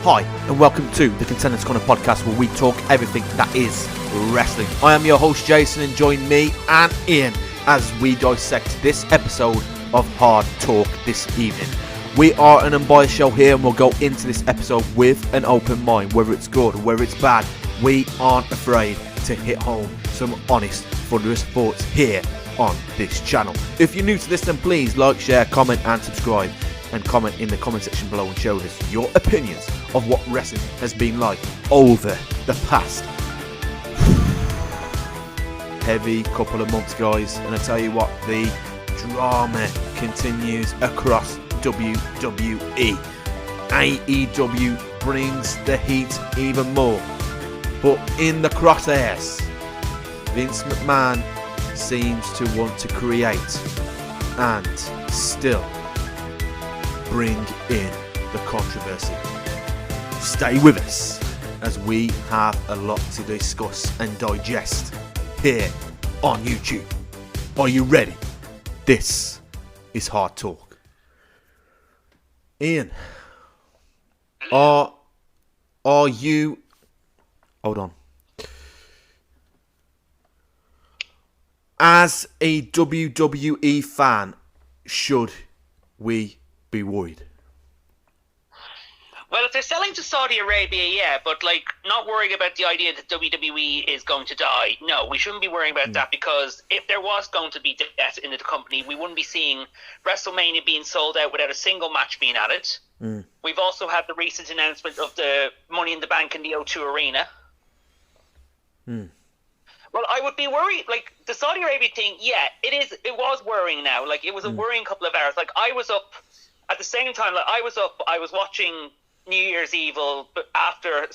Hi, and welcome to the Contenders Corner podcast, where we talk everything that is wrestling. I am your host, Jason, and join me and Ian as we dissect this episode of Hard Talk this evening. We are an unbiased show here, and we'll go into this episode with an open mind. Whether it's good, whether it's bad, we aren't afraid to hit home some honest, thunderous thoughts here on this channel. If you're new to this, then please like, share, comment and subscribe, and comment in the comment section below and show us your opinions of what wrestling has been like over the past heavy couple of months, guys. And I tell you what, the drama continues across WWE. AEW brings the heat even more, but in the crosshairs, Vince McMahon seems to want to create and still bring in the controversy. Stay with us as we have a lot to discuss and digest here on YouTube. Are you ready? This is Hard Talk. Ian, are you... Hold on. As a WWE fan, should we be worried? Well, if they're selling to Saudi Arabia, yeah, but not worrying about the idea that WWE is going to die. No, we shouldn't be worrying about that, because if there was going to be death in the company, we wouldn't be seeing WrestleMania being sold out without a single match being added. We've also had the recent announcement of the Money in the Bank in the O2 Arena. Well, I would be worried. The Saudi Arabia thing, yeah, it was worrying now. It was a worrying couple of hours. I was up at the same time. I was watching New Year's Evil, but after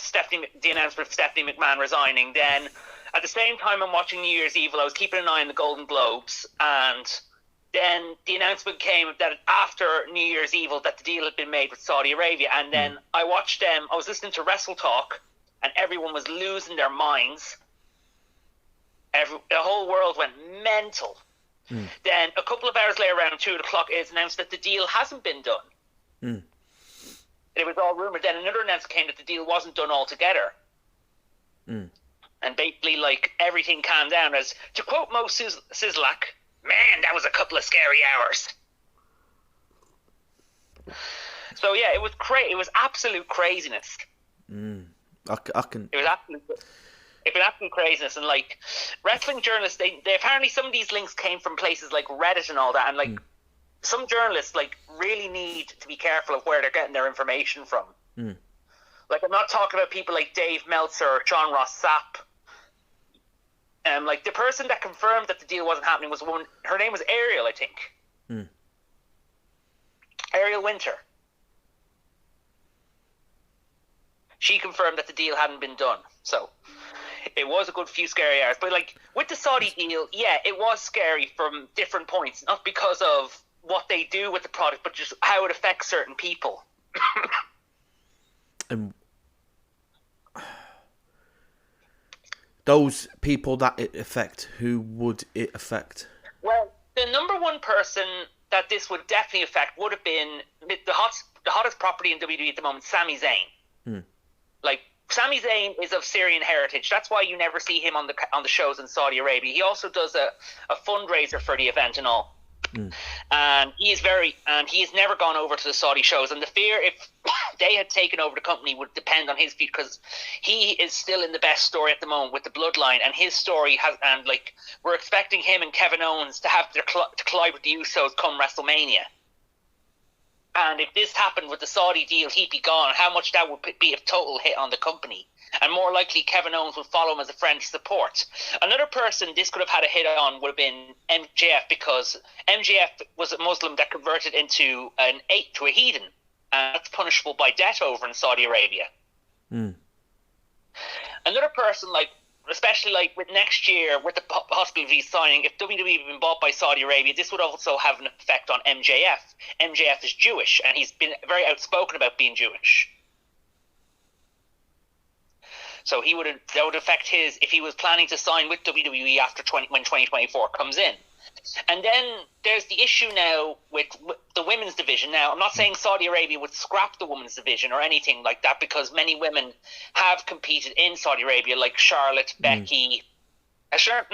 the announcement of Stephanie McMahon resigning. Then at the same time I'm watching New Year's Evil, I was keeping an eye on the Golden Globes, and then the announcement came that after New Year's Evil that the deal had been made with Saudi Arabia. And then I watched them. I was listening to Wrestle Talk, and everyone was losing their minds. The whole world went mental. Then a couple of hours later, around 2 o'clock, it's announced that the deal hasn't been done. It was all rumored. Then another announcement came that the deal wasn't done altogether. And basically, everything calmed down. As to quote Mo Sislak, man, that was a couple of scary hours. So yeah, it was It was absolute craziness. I can. It was absolute craziness. And wrestling journalists, they apparently, some of these links came from places like Reddit and all that, and some journalists really need to be careful of where they're getting their information from. I'm not talking about people like Dave Meltzer or Sean Ross Sapp. The person that confirmed that the deal wasn't happening was a woman. Her name was Ariel, I think. Ariel Winter. She confirmed that the deal hadn't been done. So it was a good few scary hours. But with the Saudi deal, yeah, it was scary from different points. Not because of what they do with the product, but just how it affects certain people. And those people that it affect, who would it affect? Well, the number one person that this would definitely affect would have been the hottest property in WWE at the moment, Sami Zayn. Sami Zayn is of Syrian heritage. That's why you never see him on the shows in Saudi Arabia. He also does a fundraiser for the event and all. And he has never gone over to the Saudi shows. And the fear, if they had taken over the company, would depend on his feet, because he is still in the best story at the moment with the bloodline, and his story has. And we're expecting him and Kevin Owens to have to collide with the Usos come WrestleMania. And if this happened with the Saudi deal, he'd be gone. How much that would be a total hit on the company. And more likely, Kevin Owens would follow him as a friend to support. Another person this could have had a hit on would have been MJF, because MJF was a Muslim that converted into a heathen. And that's punishable by death over in Saudi Arabia. Another person, especially with next year, with the possibility of signing, if WWE had been bought by Saudi Arabia, this would also have an effect on MJF. MJF is Jewish, and he's been very outspoken about being Jewish. So that would affect if he was planning to sign with WWE after when 2024 comes in. And then there's the issue now with the women's division. Now, I'm not saying Saudi Arabia would scrap the women's division or anything like that, because many women have competed in Saudi Arabia, like Charlotte, Becky. Charlotte,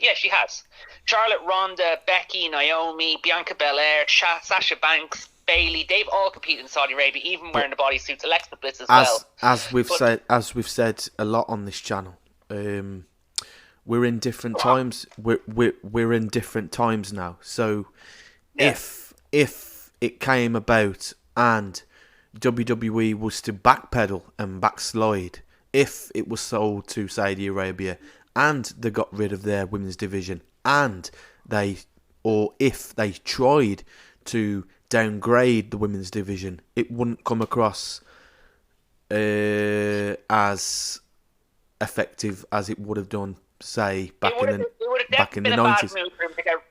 yeah, she has. Charlotte, Ronda, Becky, Naomi, Bianca Belair, Sasha Banks, Bailey. They've all competed in Saudi Arabia, even wearing the bodysuits. Alexa Bliss as well. As we've said a lot on this channel, we're in different times. We're in different times now. So if it came about and WWE was to backpedal and backslide, if it was sold to Saudi Arabia and they got rid of their women's division, and if they tried to downgrade the women's division, it wouldn't come across as effective as it would have done, say, back in the 90s.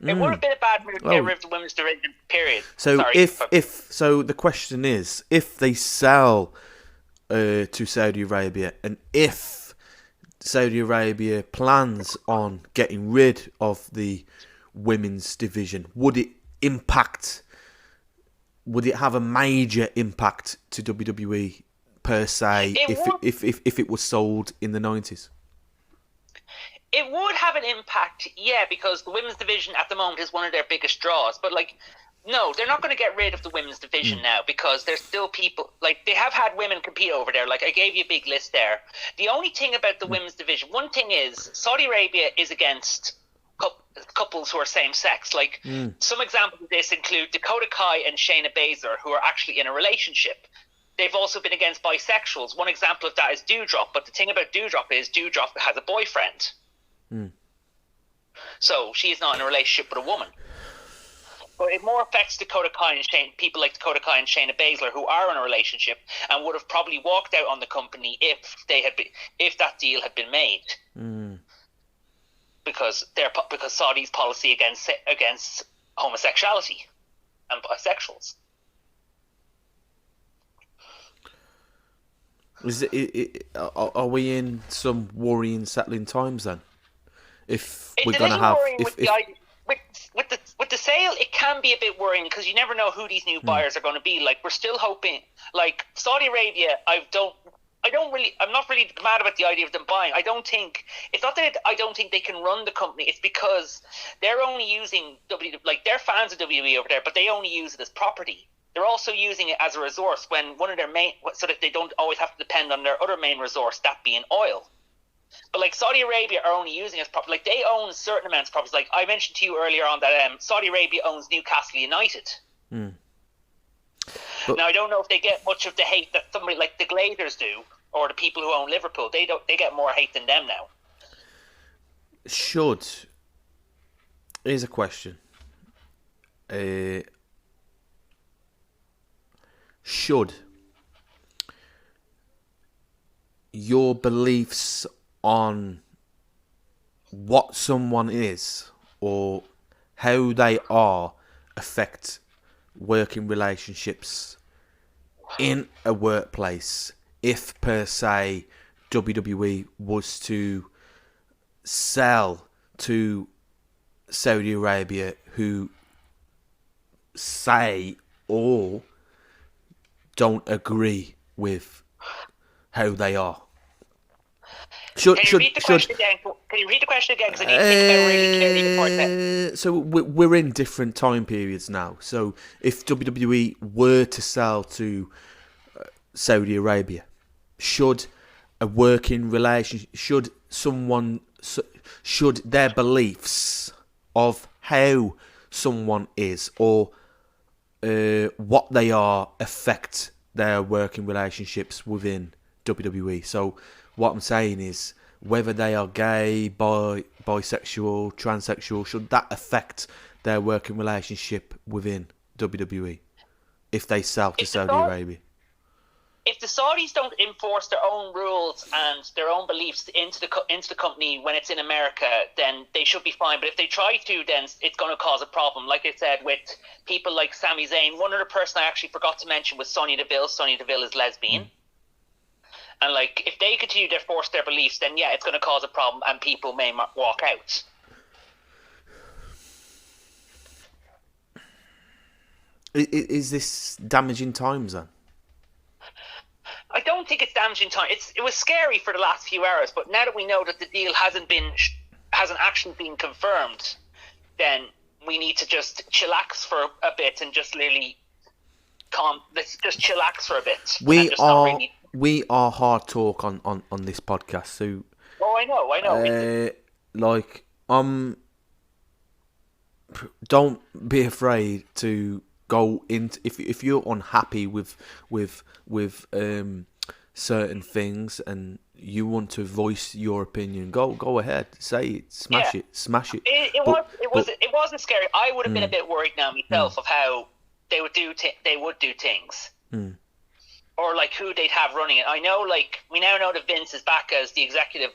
It would have been a bad move to get rid of the women's division, period. So so the question is, if they sell to Saudi Arabia, and if Saudi Arabia plans on getting rid of the women's division, would it have a major impact to WWE per se if it was sold in the 90s? It would have an impact, yeah, because the women's division at the moment is one of their biggest draws. But, like, no, they're not going to get rid of the women's division now, because there's still people, like, they have had women compete over there. Like, I gave you a big list there. The only thing about the women's division, one thing is Saudi Arabia is against couples who are same-sex. Like, some examples of this include Dakota Kai and Shayna Baszler, who are actually in a relationship. They've also been against bisexuals. One example of that is Doudrop, but the thing about Doudrop is Doudrop has a boyfriend. So she is not in a relationship with a woman. But it more affects Dakota Kai and people like Dakota Kai and Shayna Baszler, who are in a relationship and would have probably walked out on the company if that deal had been made. Because Saudi's policy against homosexuality and bisexuals. Are we in some worrying, settling times then? If we're going to have... With the sale, it can be a bit worrying, because you never know who these new buyers are going to be. Like, we're still hoping... Like, Saudi Arabia, I'm not really mad about the idea of them buying. It's not that I don't think they can run the company. It's because they're only using they're fans of WWE over there, but they only use it as property. They're also using it as a resource when one of their main, so that they don't always have to depend on their other main resource, that being oil. But like Saudi Arabia are only using it as property. Like, they own certain amounts of properties. Like I mentioned to you earlier on that Saudi Arabia owns Newcastle United. But now I don't know if they get much of the hate that somebody like the Glazers do, or the people who own Liverpool. They get more hate than them now. Here's a question. Should your beliefs on what someone is or how they are affect working relationships in a workplace, if per se WWE was to sell to Saudi Arabia, who say or don't agree with how they are? Can you repeat the question again? Because I need to think about really clearly before that. So we're in different time periods now. So if WWE were to sell to Saudi Arabia, should a working relationship, should their beliefs of how someone is or what they are affect their working relationships within WWE? So what I'm saying is, whether they are gay, bisexual, transsexual, should that affect their working relationship within WWE if they sell to Saudi Arabia? If the Saudis don't enforce their own rules and their own beliefs into the company when it's in America, then they should be fine. But if they try to, then it's going to cause a problem. Like I said, with people like Sami Zayn, one other person I actually forgot to mention was Sonya Deville. Sonya Deville is lesbian. And like, if they continue to force their beliefs, then yeah, it's going to cause a problem and people may walk out. Is this damaging times then? I don't think it's damaging time. It was scary for the last few hours, but now that we know that the deal hasn't actually been confirmed, then we need to just chillax for a bit and just really let's just chillax for a bit. We are hard talk on this podcast, so. Oh, I know. Don't be afraid to go into if you're unhappy with certain things and you want to voice your opinion. Go ahead, say it, smash it. It wasn't scary. I would have been a bit worried now myself of how they would do things. Or like who they'd have running it. I know, like we now know that Vince is back as the executive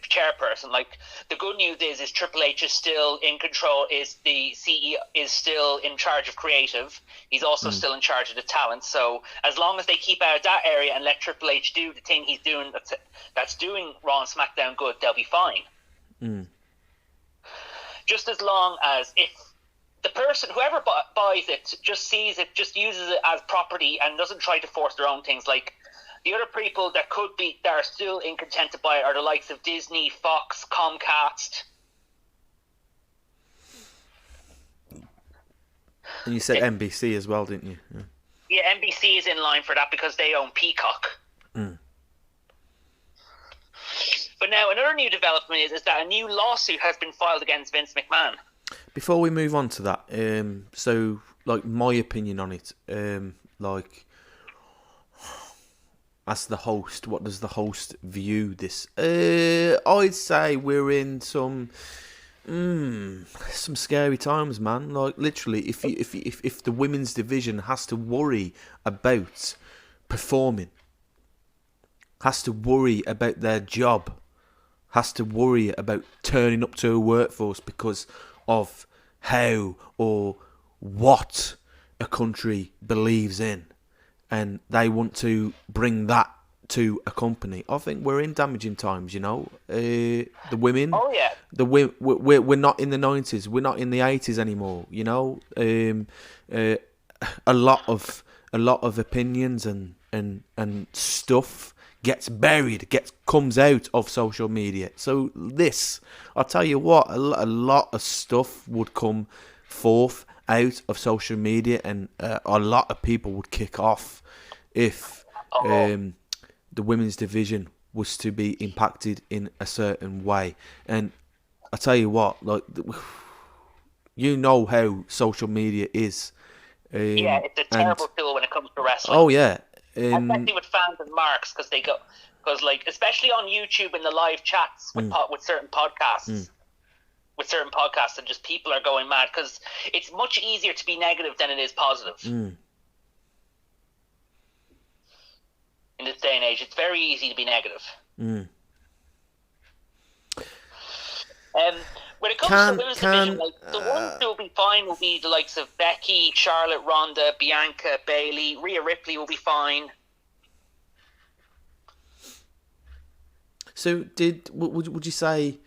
chairperson. Like the good news is Triple H is still in control. Is the CEO is still in charge of creative. He's also still in charge of the talent. So as long as they keep out of that area and let Triple H do the thing he's doing, that's doing Raw and SmackDown good, they'll be fine. Just as long as if the person, whoever buys it, just sees it, just uses it as property and doesn't try to force their own things. Like the other people that are still in content to buy it are the likes of Disney, Fox, Comcast. And you said NBC as well, didn't you? Yeah, NBC is in line for that because they own Peacock. But now another new development is that a new lawsuit has been filed against Vince McMahon. Before we move on to that, so like my opinion on it, like as the host, what does the host view this? I'd say we're in some scary times, man. Like literally, if the women's division has to worry about performing, has to worry about their job, has to worry about turning up to a workforce because of how or what a country believes in, and they want to bring that to a company. I think we're in damaging times, you know. The women. Oh yeah. We're not in the 90s. We're not in the 80s anymore. You know. A lot of opinions and stuff gets buried, comes out of social media. So this, I'll tell you what, a lot of stuff would come forth out of social media, and a lot of people would kick off if the women's division was to be impacted in a certain way. And I tell you what, like, you know how social media is. Yeah, it's a terrible tool when it comes to wrestling. Oh yeah. Especially with fans and marks, because like especially on YouTube in the live chats with certain podcasts, and just people are going mad because it's much easier to be negative than it is positive. In this day and age, it's very easy to be negative. When it comes to the women's division, like, the ones who will be fine will be the likes of Becky, Charlotte, Ronda, Bianca, Bayley, Rhea Ripley will be fine. So, would you say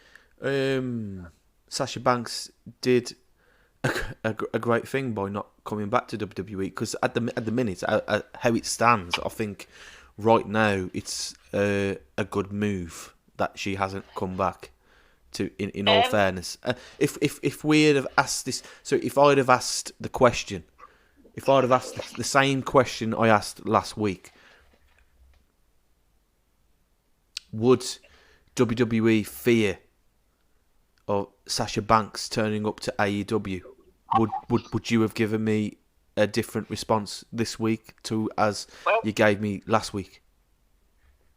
Sasha Banks did a great thing by not coming back to WWE? Because at the minute, how it stands, I think right now it's a good move that she hasn't come back. In all fairness, if we had have asked this, so if I'd have asked the question, if I'd have asked the same question I asked last week, would WWE fear of Sasha Banks turning up to AEW? Would you have given me a different response this week to as you gave me last week?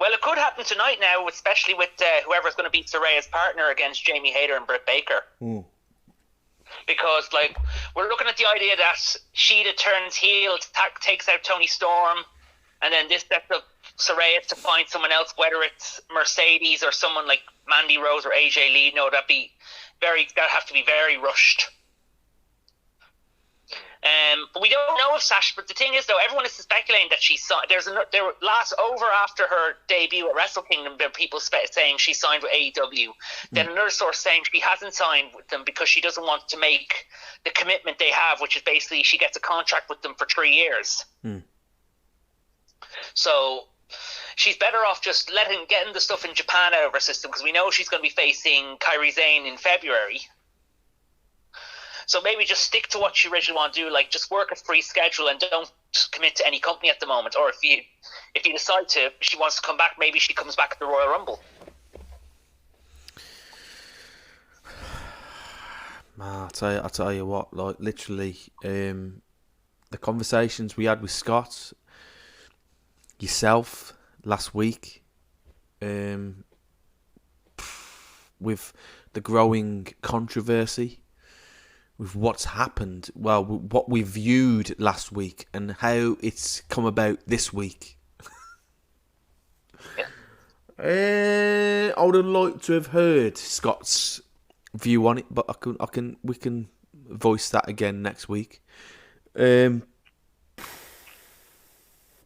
Well, it could happen tonight now, especially with whoever's going to beat Saraya's partner against Jamie Hayter and Britt Baker. Because, like, we're looking at the idea that Shida turns heel, takes out Toni Storm, and then this sets up Saraya to find someone else, whether it's Mercedes or someone like Mandy Rose or AJ Lee. No, that'd have to be very rushed. But we don't know if Sasha, but the thing is, though, everyone is speculating that she signed. After her debut at Wrestle Kingdom, there were people saying she signed with AEW. Then another source saying she hasn't signed with them because she doesn't want to make the commitment they have, which is basically she gets a contract with them for 3 years. So she's better off just getting the stuff in Japan out of her system, because we know she's going to be facing Kairi Sane in February. So maybe just stick to what you originally want to do, like just work a free schedule and don't commit to any company at the moment. Or if you decide she wants to come back, maybe she comes back at the Royal Rumble. Man, I'll tell you what, like literally, the conversations we had with Scott, yourself last week, with the growing controversy, with what's happened, well, what we viewed last week and how it's come about this week. I would have liked to have heard Scott's view on it, but we can voice that again next week.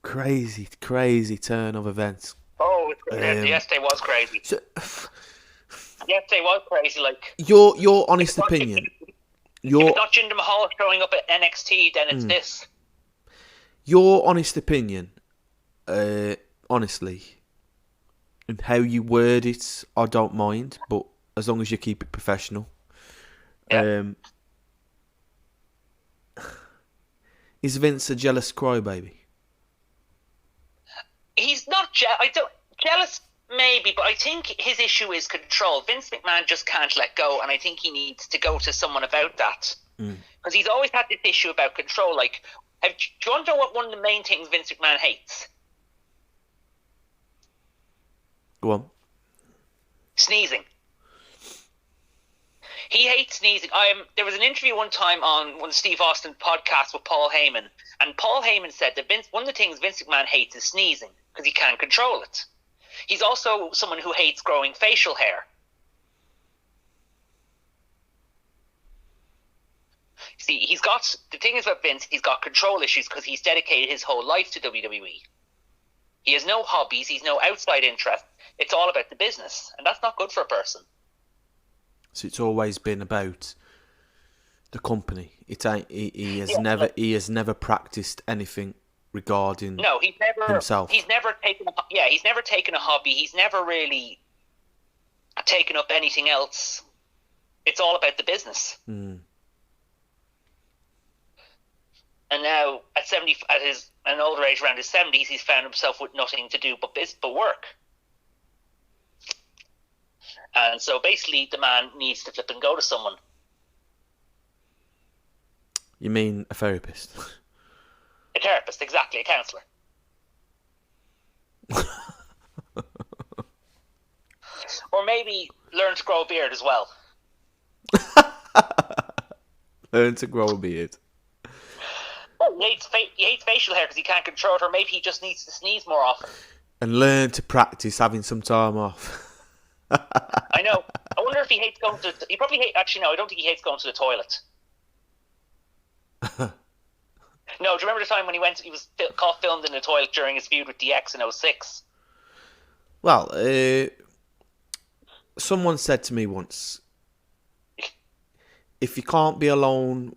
Crazy turn of events. Oh, yesterday was crazy. Yesterday was crazy. Like your honest opinion. If it's not Jinder Mahal showing up at NXT, then it's this. Your honest opinion, honestly, and how you word it, I don't mind, but as long as you keep it professional. Yeah. Is Vince a jealous crybaby? He's not jealous, maybe, but I think his issue is control. Vince McMahon just can't let go, and I think he needs to go to someone about that. Because he's always had this issue about control. Like, do you want to know what one of the main things Vince McMahon hates? Go on. Sneezing. He hates sneezing. There was an interview one time on one of Steve Austin's podcasts with Paul Heyman, and Paul Heyman said that one of the things Vince McMahon hates is sneezing, because he can't control it. He's also someone who hates growing facial hair. See, the thing is about Vince, he's got control issues because he's dedicated his whole life to WWE. He has no hobbies, he's no outside interest. It's all about the business, and that's not good for a person. So it's always been about the company. He has never practiced anything regarding himself. He's never taken a hobby. He's never really taken up anything else. It's all about the business. And now at an older age, around his 70s, he's found himself with nothing to do but work. And so basically the man needs to flip and go to someone. You mean a therapist? A therapist, exactly, a counsellor. Or maybe learn to grow a beard as well. Learn to grow a beard. Well, he hates facial hair because he can't control it, or maybe he just needs to sneeze more often. And learn to practice having some time off. I know. I wonder if he hates going to... He probably hates... Actually, no, I don't think he hates going to the toilet. No, do you remember the time when he was caught filmed in the toilet during his feud with DX in 2006? Well, someone said to me once, if you can't be alone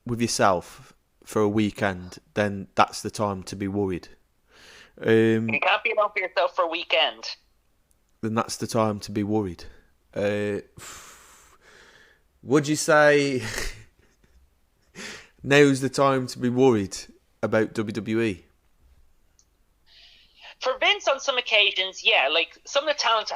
with yourself for a weekend, then that's the time to be worried. If you can't be alone for yourself for a weekend, then that's the time to be worried. Would you say now's the time to be worried about WWE? For Vince, on some occasions, yeah. Like, some of the talent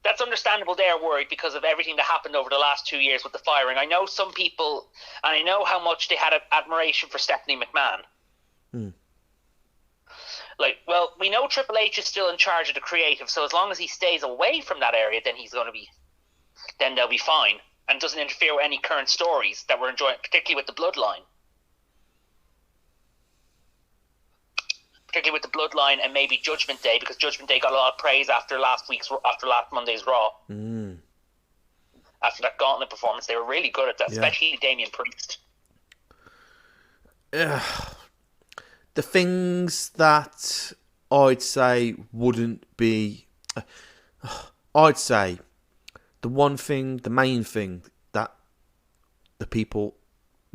that's understandable. They're worried because of everything that happened over the last 2 years with the firing. I know some people, and I know how much they had admiration for Stephanie McMahon. Like, well, we know Triple H is still in charge of the creative, so as long as he stays away from that area, then they'll be fine, and doesn't interfere with any current stories that we're enjoying, particularly with the Bloodline. Particularly with the Bloodline and maybe Judgment Day, because Judgment Day got a lot of praise after last Monday's Raw. After that Gauntlet performance, they were really good at that, especially Damian Priest. the things that I'd say wouldn't be... I'd say the main thing that the people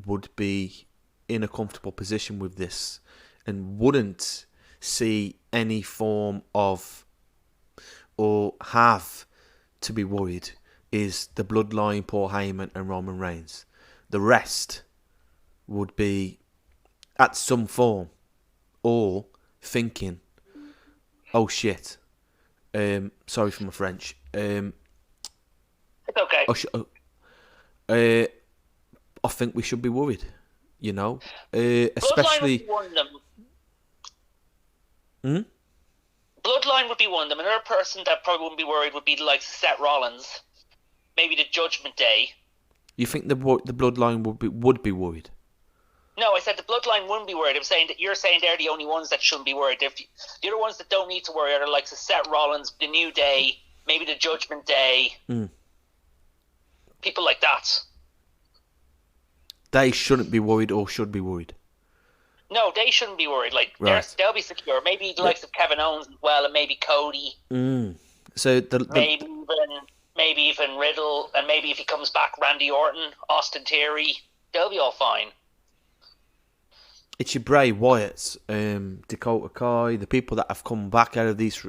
would be in a comfortable position with this and wouldn't see any form of or have to be worried is the bloodline, Paul Heyman and Roman Reigns. The rest would be at some form or thinking, oh shit, sorry for my French. It's okay. I think we should be worried, you know, especially. Bloodline would be one of them. Bloodline would be one of them. Another person that probably wouldn't be worried would be the likes of Seth Rollins, maybe the Judgment Day. You think the bloodline would be worried? No, I said the bloodline wouldn't be worried. I'm saying that you're saying they're the only ones that shouldn't be worried. The other ones that don't need to worry are the likes of Seth Rollins, the New Day, maybe the Judgment Day. People like that. They shouldn't be worried or should be worried. No, they shouldn't be worried. Like right. They'll be secure. Maybe the likes of Kevin Owens as well, and maybe Cody. So maybe even Riddle, and maybe if he comes back, Randy Orton, Austin Theory. They'll be all fine. It's your Bray Wyatts, Dakota Kai, the people that have come back out of this.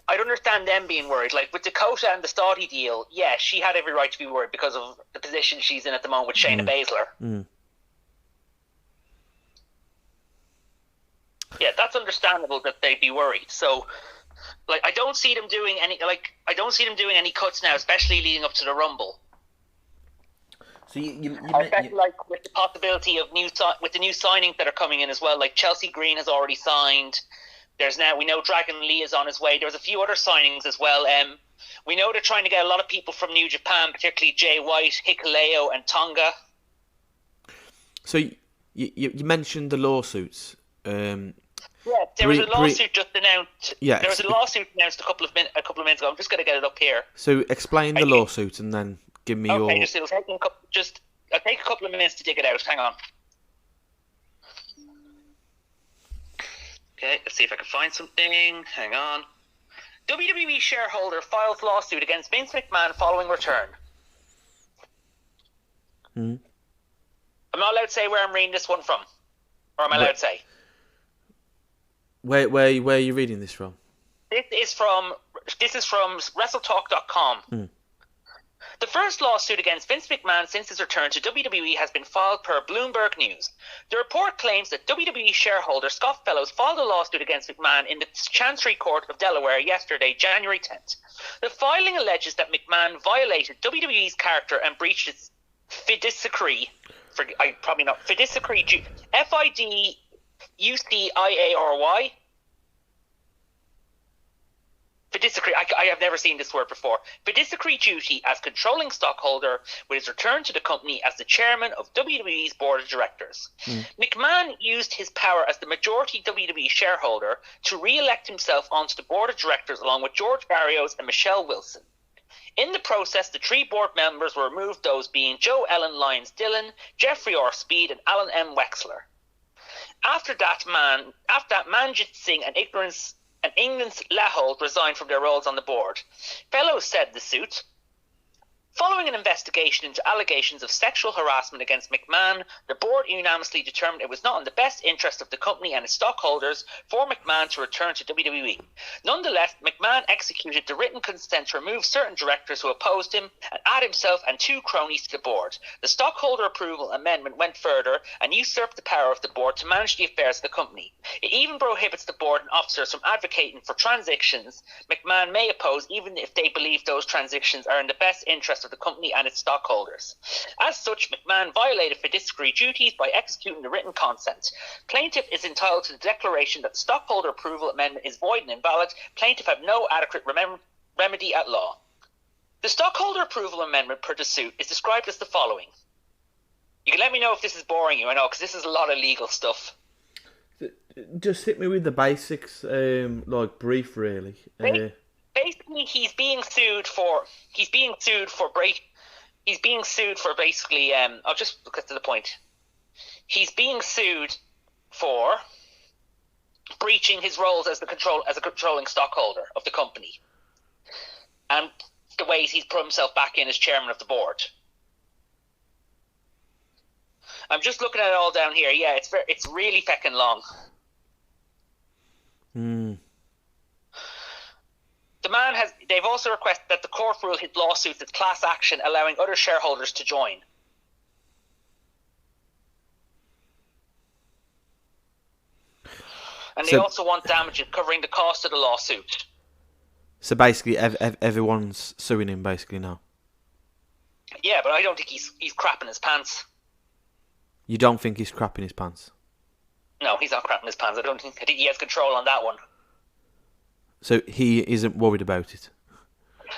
I'd understand them being worried. Like with Dakota and the Saudi deal, yeah, she had every right to be worried because of the position she's in at the moment with Shayna Baszler. Yeah, that's understandable that they'd be worried. So, like, I don't see them doing any cuts now, especially leading up to the Rumble. So like with the possibility of with the new signings that are coming in as well. Like Chelsea Green has already signed. We know Dragon Lee is on his way. There's a few other signings as well. We know they're trying to get a lot of people from New Japan, particularly Jay White, Hikuleo, and Tonga. So you mentioned the lawsuits. There was a lawsuit just announced. Yeah, there was a lawsuit announced a couple of minutes ago. I'm just going to get it up here. So explain the lawsuit and then give me your. I'll take a couple of minutes to dig it out. Hang on. Okay, let's see if I can find something. Hang on. WWE shareholder files lawsuit against Vince McMahon following return. I'm not allowed to say where I'm reading this one from. Or am I allowed to say? Where are you reading this from? This is from WrestleTalk.com. The first lawsuit against Vince McMahon since his return to WWE has been filed per Bloomberg News. The report claims that WWE shareholder Scott Fellows filed a lawsuit against McMahon in the Chancery Court of Delaware yesterday, January 10th. The filing alleges that McMahon violated WWE's character and breached its fiduciary, FIDUCIARY. Fiduciary, I have never seen this word before. Fiduciary duty as controlling stockholder with his return to the company as the chairman of WWE's board of directors. McMahon used his power as the majority WWE shareholder to re-elect himself onto the board of directors along with George Barrios and Michelle Wilson. In the process, the three board members were removed, those being Joe Ellen Lyons Dillon, Jeffrey R. Speed, and Alan M. Wexler. After that, Manjit Singh and England's Lahold resigned from their roles on the board. Fellows said the suit. Following an investigation into allegations of sexual harassment against McMahon, the board unanimously determined it was not in the best interest of the company and its stockholders for McMahon to return to WWE. Nonetheless, McMahon executed the written consent to remove certain directors who opposed him and add himself and two cronies to the board. The stockholder approval amendment went further and usurped the power of the board to manage the affairs of the company. It even prohibits the board and officers from advocating for transactions McMahon may oppose even if they believe those transactions are in the best interest of the company and its stockholders. As such, McMahon violated fiduciary duties by executing the written consent. Plaintiff is entitled to the declaration that the stockholder approval amendment is void and invalid. Plaintiff have no adequate remedy at law. The stockholder approval amendment per the suit is described as the following. You can let me know if this is boring you, I know, because this is a lot of legal stuff. Just hit me with the basics, brief really. Basically, he's being sued for he's being sued for basically. I'll just get to the point. He's being sued for breaching his roles as a controlling stockholder of the company, and the ways he's put himself back in as chairman of the board. I'm just looking at it all down here. Yeah, it's really feckin' long. The man has. They've also requested that the court rule his lawsuits as class action, allowing other shareholders to join. And they also want damages covering the cost of the lawsuit. So basically, everyone's suing him basically now. Yeah, but I don't think he's crapping his pants. You don't think he's crapping his pants? No, he's not crapping his pants. I think he has control on that one. So he isn't worried about it?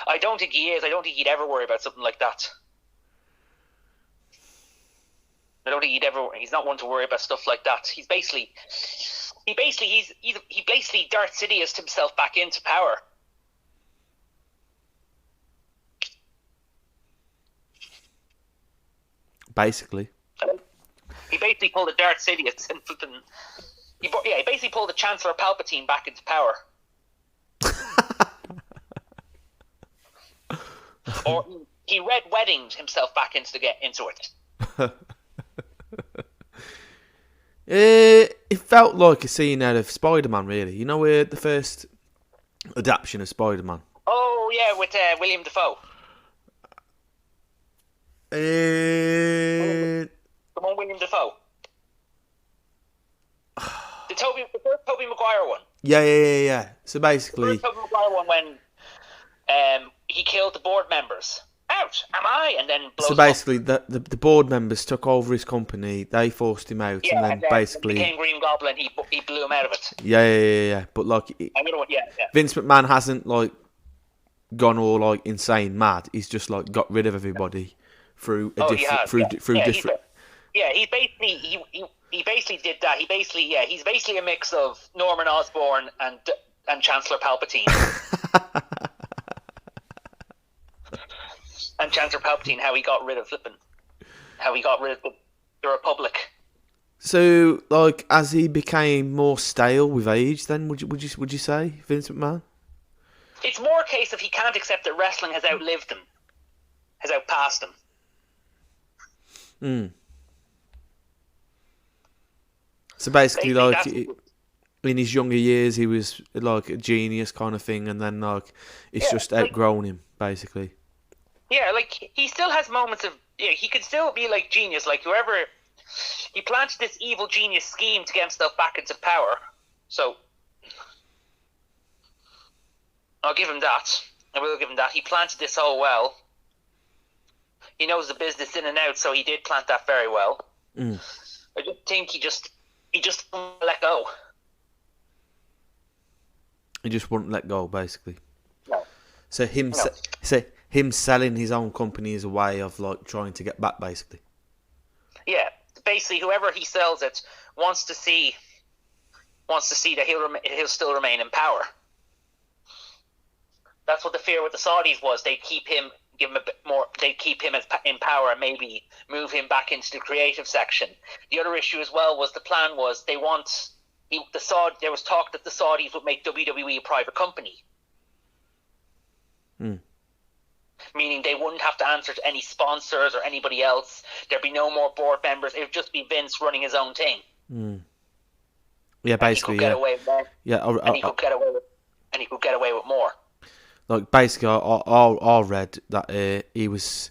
I don't think he is. I don't think he'd ever worry about something like that. I don't think he's not one to worry about stuff like that. He basically Darth Sidious himself back into power. Basically. He basically pulled a Darth Sidious and he basically pulled the Chancellor Palpatine back into power. Or he red weddinged himself back into it. It felt like a scene out of Spider-Man, really. You know, where the first adaptation of Spider-Man. Oh yeah, with William Dafoe. Come on, William Dafoe. The first Tobey Maguire one. Yeah. So basically, the first Tobey Maguire one when he killed the board members. Out, am I? And then blows. So basically, the board members took over his company. They forced him out, yeah, and then basically became Green Goblin. He blew him out of it. Yeah. But like, Vince McMahon hasn't like gone all like insane mad. He's just like got rid of everybody through different. Yeah, he basically did that. He's basically a mix of Norman Osborn and Chancellor Palpatine. And Chancellor Palpatine, how he got rid of the Republic. So, like, as he became more stale with age, then would you say Vince McMahon? It's more a case of he can't accept that wrestling has outlived him, has outpassed him. So basically like, in his younger years, he was like a genius kind of thing, and then like it's just outgrown him, basically. Yeah, like he still has moments of he could still be like genius, like whoever he planted this evil genius scheme to get himself back into power. So I'll give him that. I will give him that. He planted this all well. He knows the business in and out, so he did plant that very well. I just think he just won't let go. He just wouldn't let go, basically. No. So him selling his own company is a way of like trying to get back, basically. Yeah, basically, whoever he sells it wants to see that he'll still remain in power. That's what the fear with the Saudis was. They'd keep him, give him a bit more. They'd keep him in power and maybe move him back into the creative section. The other issue as well was the plan was there was talk that the Saudis would make WWE a private company. Meaning they wouldn't have to answer to any sponsors or anybody else. There'd be no more board members. It would just be Vince running his own thing. Yeah, basically, and he could get away with more. And he could get away with more. Like basically, I read that he was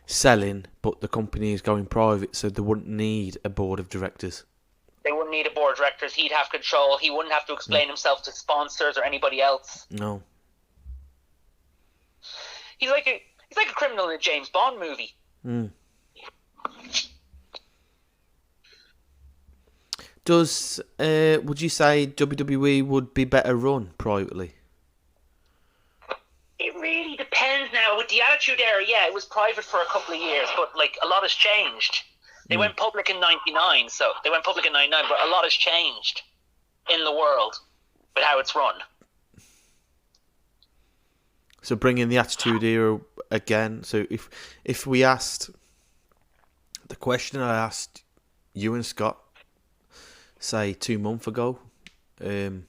selling, but the company is going private, so they wouldn't need a board of directors. They wouldn't need a board of directors. He'd have control. He wouldn't have to explain himself to sponsors or anybody else. No. He's like a criminal in a James Bond movie. Would you say WWE would be better run privately? It really depends now. With the Attitude Era, yeah, it was private for a couple of years, but like a lot has changed. They went public in '99, but a lot has changed in the world with how it's run. So bringing the Attitude Era again. So if we asked the question I asked you and Scott, say 2 months ago, when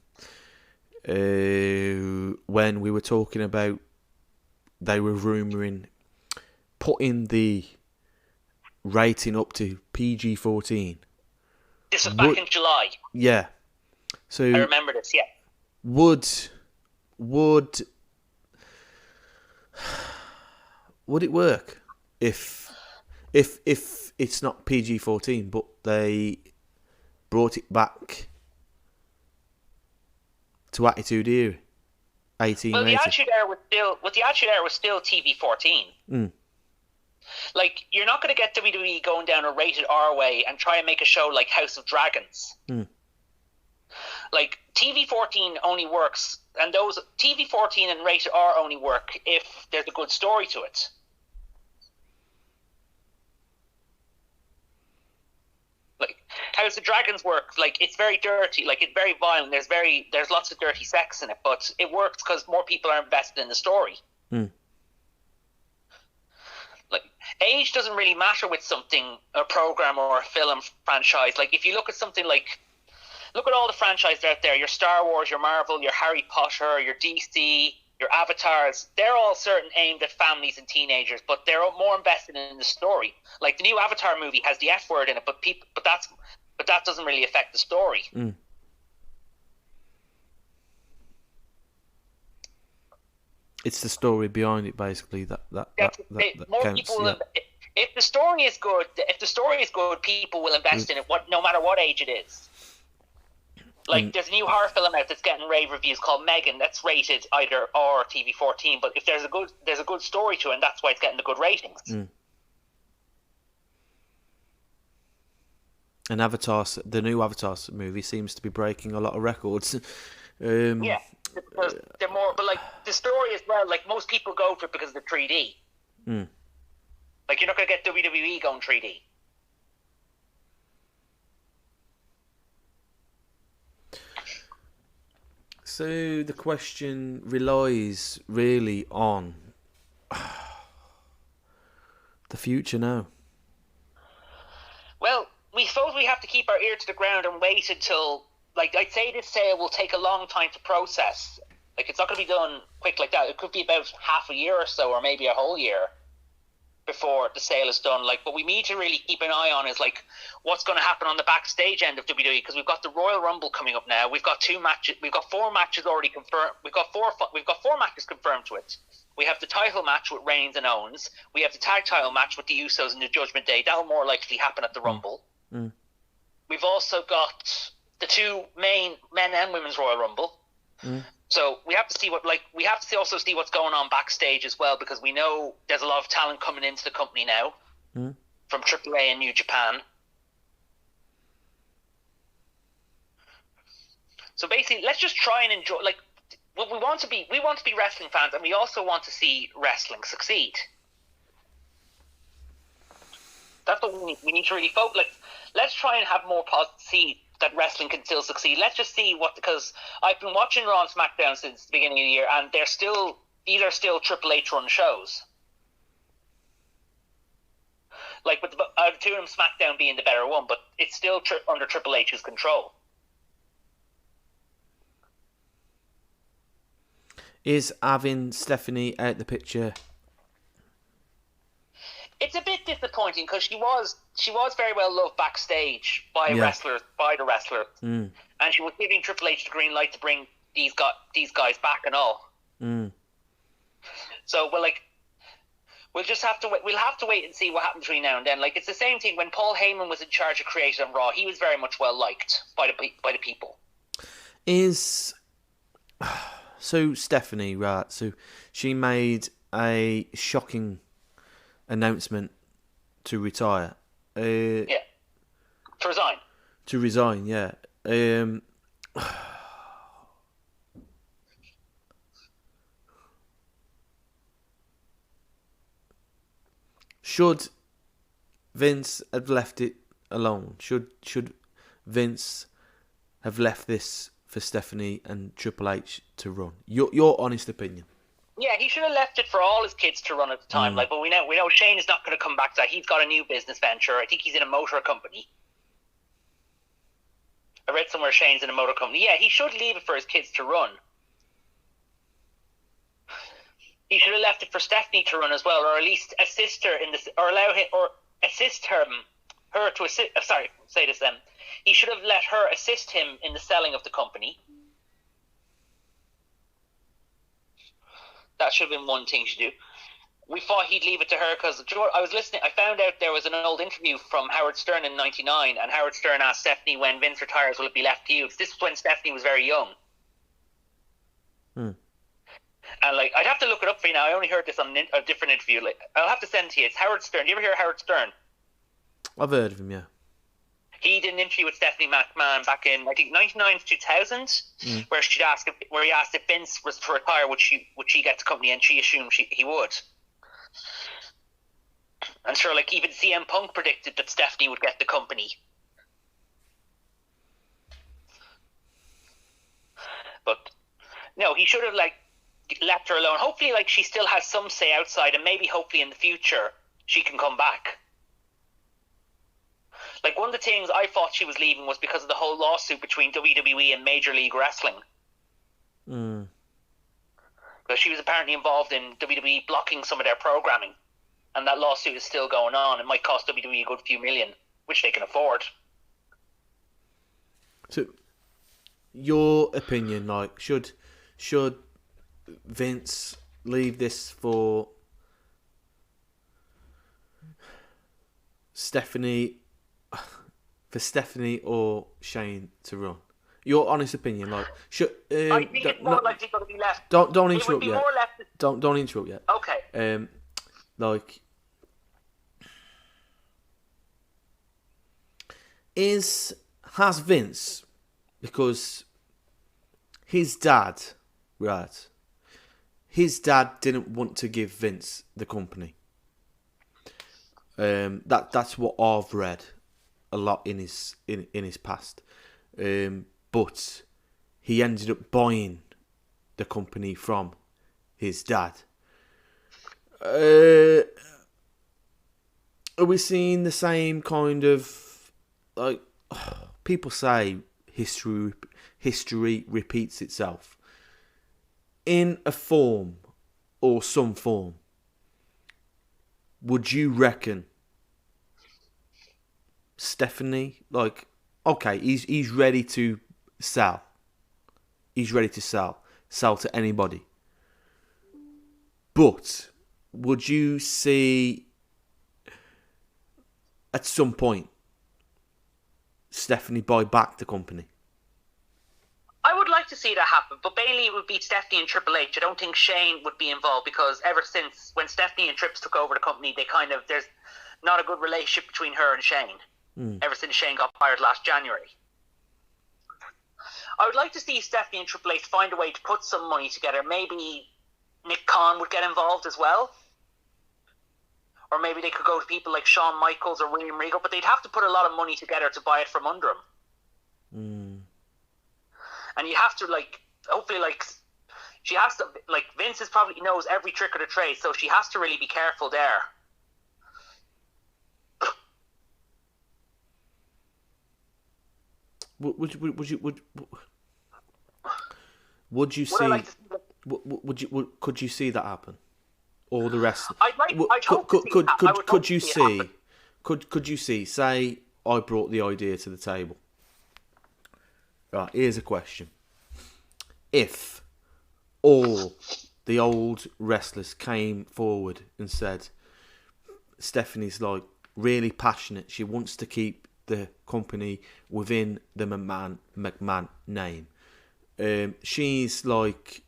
we were talking about, they were rumouring putting the rating up to PG-14. This was back in July. Yeah. So I remember this. Yeah. Would it work if it's not PG-14, but they brought it back to Attitude Era 18? Well, the Attitude Era was still TV-14. Mm. Like, you're not going to get WWE going down a rated R way and try and make a show like House of Dragons. Mm. Like, TV-14 only works, and those TV-14 and rated R only work if there's a good story to it. Like, House of Dragons work, like, it's very dirty, like, it's very violent, there's lots of dirty sex in it, but it works because more people are invested in the story. Mm. Like, age doesn't really matter with something, a program or a film franchise. Like, if you look at something like, look at all the franchises out there, your Star Wars, your Marvel, your Harry Potter, your DC, your Avatars, they're all certain aimed at families and teenagers, but they're more invested in the story. Like, the new Avatar movie has the F word in it, but that doesn't really affect the story. Mm. It's the story behind it, basically. That more counts. people will, if the story is good, people will invest in it. No matter what age it is. Like, there's a new horror film out that's getting rave reviews called Megan. That's rated either R or TV-14. But if there's a good story to it, and that's why it's getting the good ratings. Mm. And Avatar, the new Avatar movie, seems to be breaking a lot of records. Yeah. They're more, but like the story as well. Like, most people go for it because of the 3D. Mm. Like, you're not going to get WWE going 3D. So the question relies really on the future now. Well, we suppose we have to keep our ear to the ground and wait until. Like, I'd say this sale will take a long time to process. Like, it's not going to be done quick like that. It could be about half a year or so, or maybe a whole year before the sale is done. Like, what we need to really keep an eye on is, like, what's going to happen on the backstage end of WWE, because we've got the Royal Rumble coming up now. We've got 2 matches. We've got 4 matches already confirmed. We've got 4 matches confirmed to it. We have the title match with Reigns and Owens. We have the tag title match with the Usos and the Judgment Day. That'll more likely happen at the Rumble. Mm. We've also got the 2 main men and women's Royal Rumble. Mm. So we have to see also see what's going on backstage as well, because we know there's a lot of talent coming into the company now from AAA and New Japan. So basically, let's just try and enjoy. Like, what we want to be wrestling fans, and we also want to see wrestling succeed. That's what we need to really focus. Like, let's try and have more see that wrestling can still succeed. Let's just see because I've been watching Raw and SmackDown since the beginning of the year, and these are still Triple H run shows. Like, with the 2 of them, SmackDown being the better one, but it's still under Triple H's control. Is having Stephanie out the picture? It's a bit disappointing because she was very well loved backstage by the wrestlers, and she was giving Triple H the green light to bring these guys back and all. Mm. So we'll just have to wait. We'll have to wait and see what happens between now and then. Like, it's the same thing when Paul Heyman was in charge of creative on Raw. He was very much well liked by the people. So Stephanie, right? So she made a shocking announcement to retire. To resign. To resign, yeah. Should Vince have left it alone? Should Vince have left this for Stephanie and Triple H to run? Your honest opinion. Yeah, he should have left it for all his kids to run at the time. Like, but we know Shane is not going to come back to that. He's got a new business venture. I think he's in a motor company. I read somewhere Shane's in a motor company. Yeah, he should leave it for his kids to run. He should have left it for Stephanie to run as well, or at least assist her in this, or allow him, or assist her to assist. Say this then. He should have let her assist him in the selling of the company. That should have been one thing to do. We thought he'd leave it to her because I was listening. I found out there was an old interview from Howard Stern in '99, and Howard Stern asked Stephanie, when Vince retires, will it be left to you? This was when Stephanie was very young. And like, I'd have to look it up for you now. I only heard this on a different interview. Like, I'll have to send it to you. It's Howard Stern. Do you ever hear Howard Stern? I've heard of him, yeah. He did an interview with Stephanie McMahon back in, I think, 99 to 2000, where he asked if Vince was to retire, would she get the company, and she assumed he would. And sure, like, even CM Punk predicted that Stephanie would get the company. But no, he should have like left her alone. Hopefully, like, she still has some say outside, and maybe hopefully in the future she can come back. Like, one of the things I thought she was leaving was because of the whole lawsuit between WWE and Major League Wrestling. Because she was apparently involved in WWE blocking some of their programming. And that lawsuit is still going on. It might cost WWE a good few million, which they can afford. So, your opinion, like, should Vince leave this for Stephanie or Shane to run? Your honest opinion, like, should I think it's more likely going to be left. Don't interrupt yet. Don't interrupt yet. Okay. Like, has Vince, because his dad, right? His dad didn't want to give Vince the company. That's what I've read a lot in his past. But he ended up buying the company from his dad. Are we seeing the same kind of, like, people say history repeats itself in a form or some form? Would you reckon Stephanie, like, okay, he's ready to sell. He's ready to sell to anybody. But would you see at some point Stephanie buy back the company? I would like to see that happen, but mainly it would be Stephanie and Triple H. I don't think Shane would be involved, because ever since when Stephanie and Trips took over the company, there's not a good relationship between her and Shane. Ever since Shane got fired last January. I would like to see Stephanie and Triple H find a way to put some money together. Maybe Nick Khan would get involved as well. Or maybe they could go to people like Shawn Michaels or William Regal, but they'd have to put a lot of money together to buy it from under him. And you have to, like, hopefully, like, she has to, like, Vince probably knows every trick of the trade, so she has to really be careful there. Would you see? Could you see that happen, or the rest? Could you see? Say I brought the idea to the table. Right, here's a question: if all the old wrestlers came forward and said, Stephanie's like really passionate, she wants to keep the company within the McMahon name. She's like,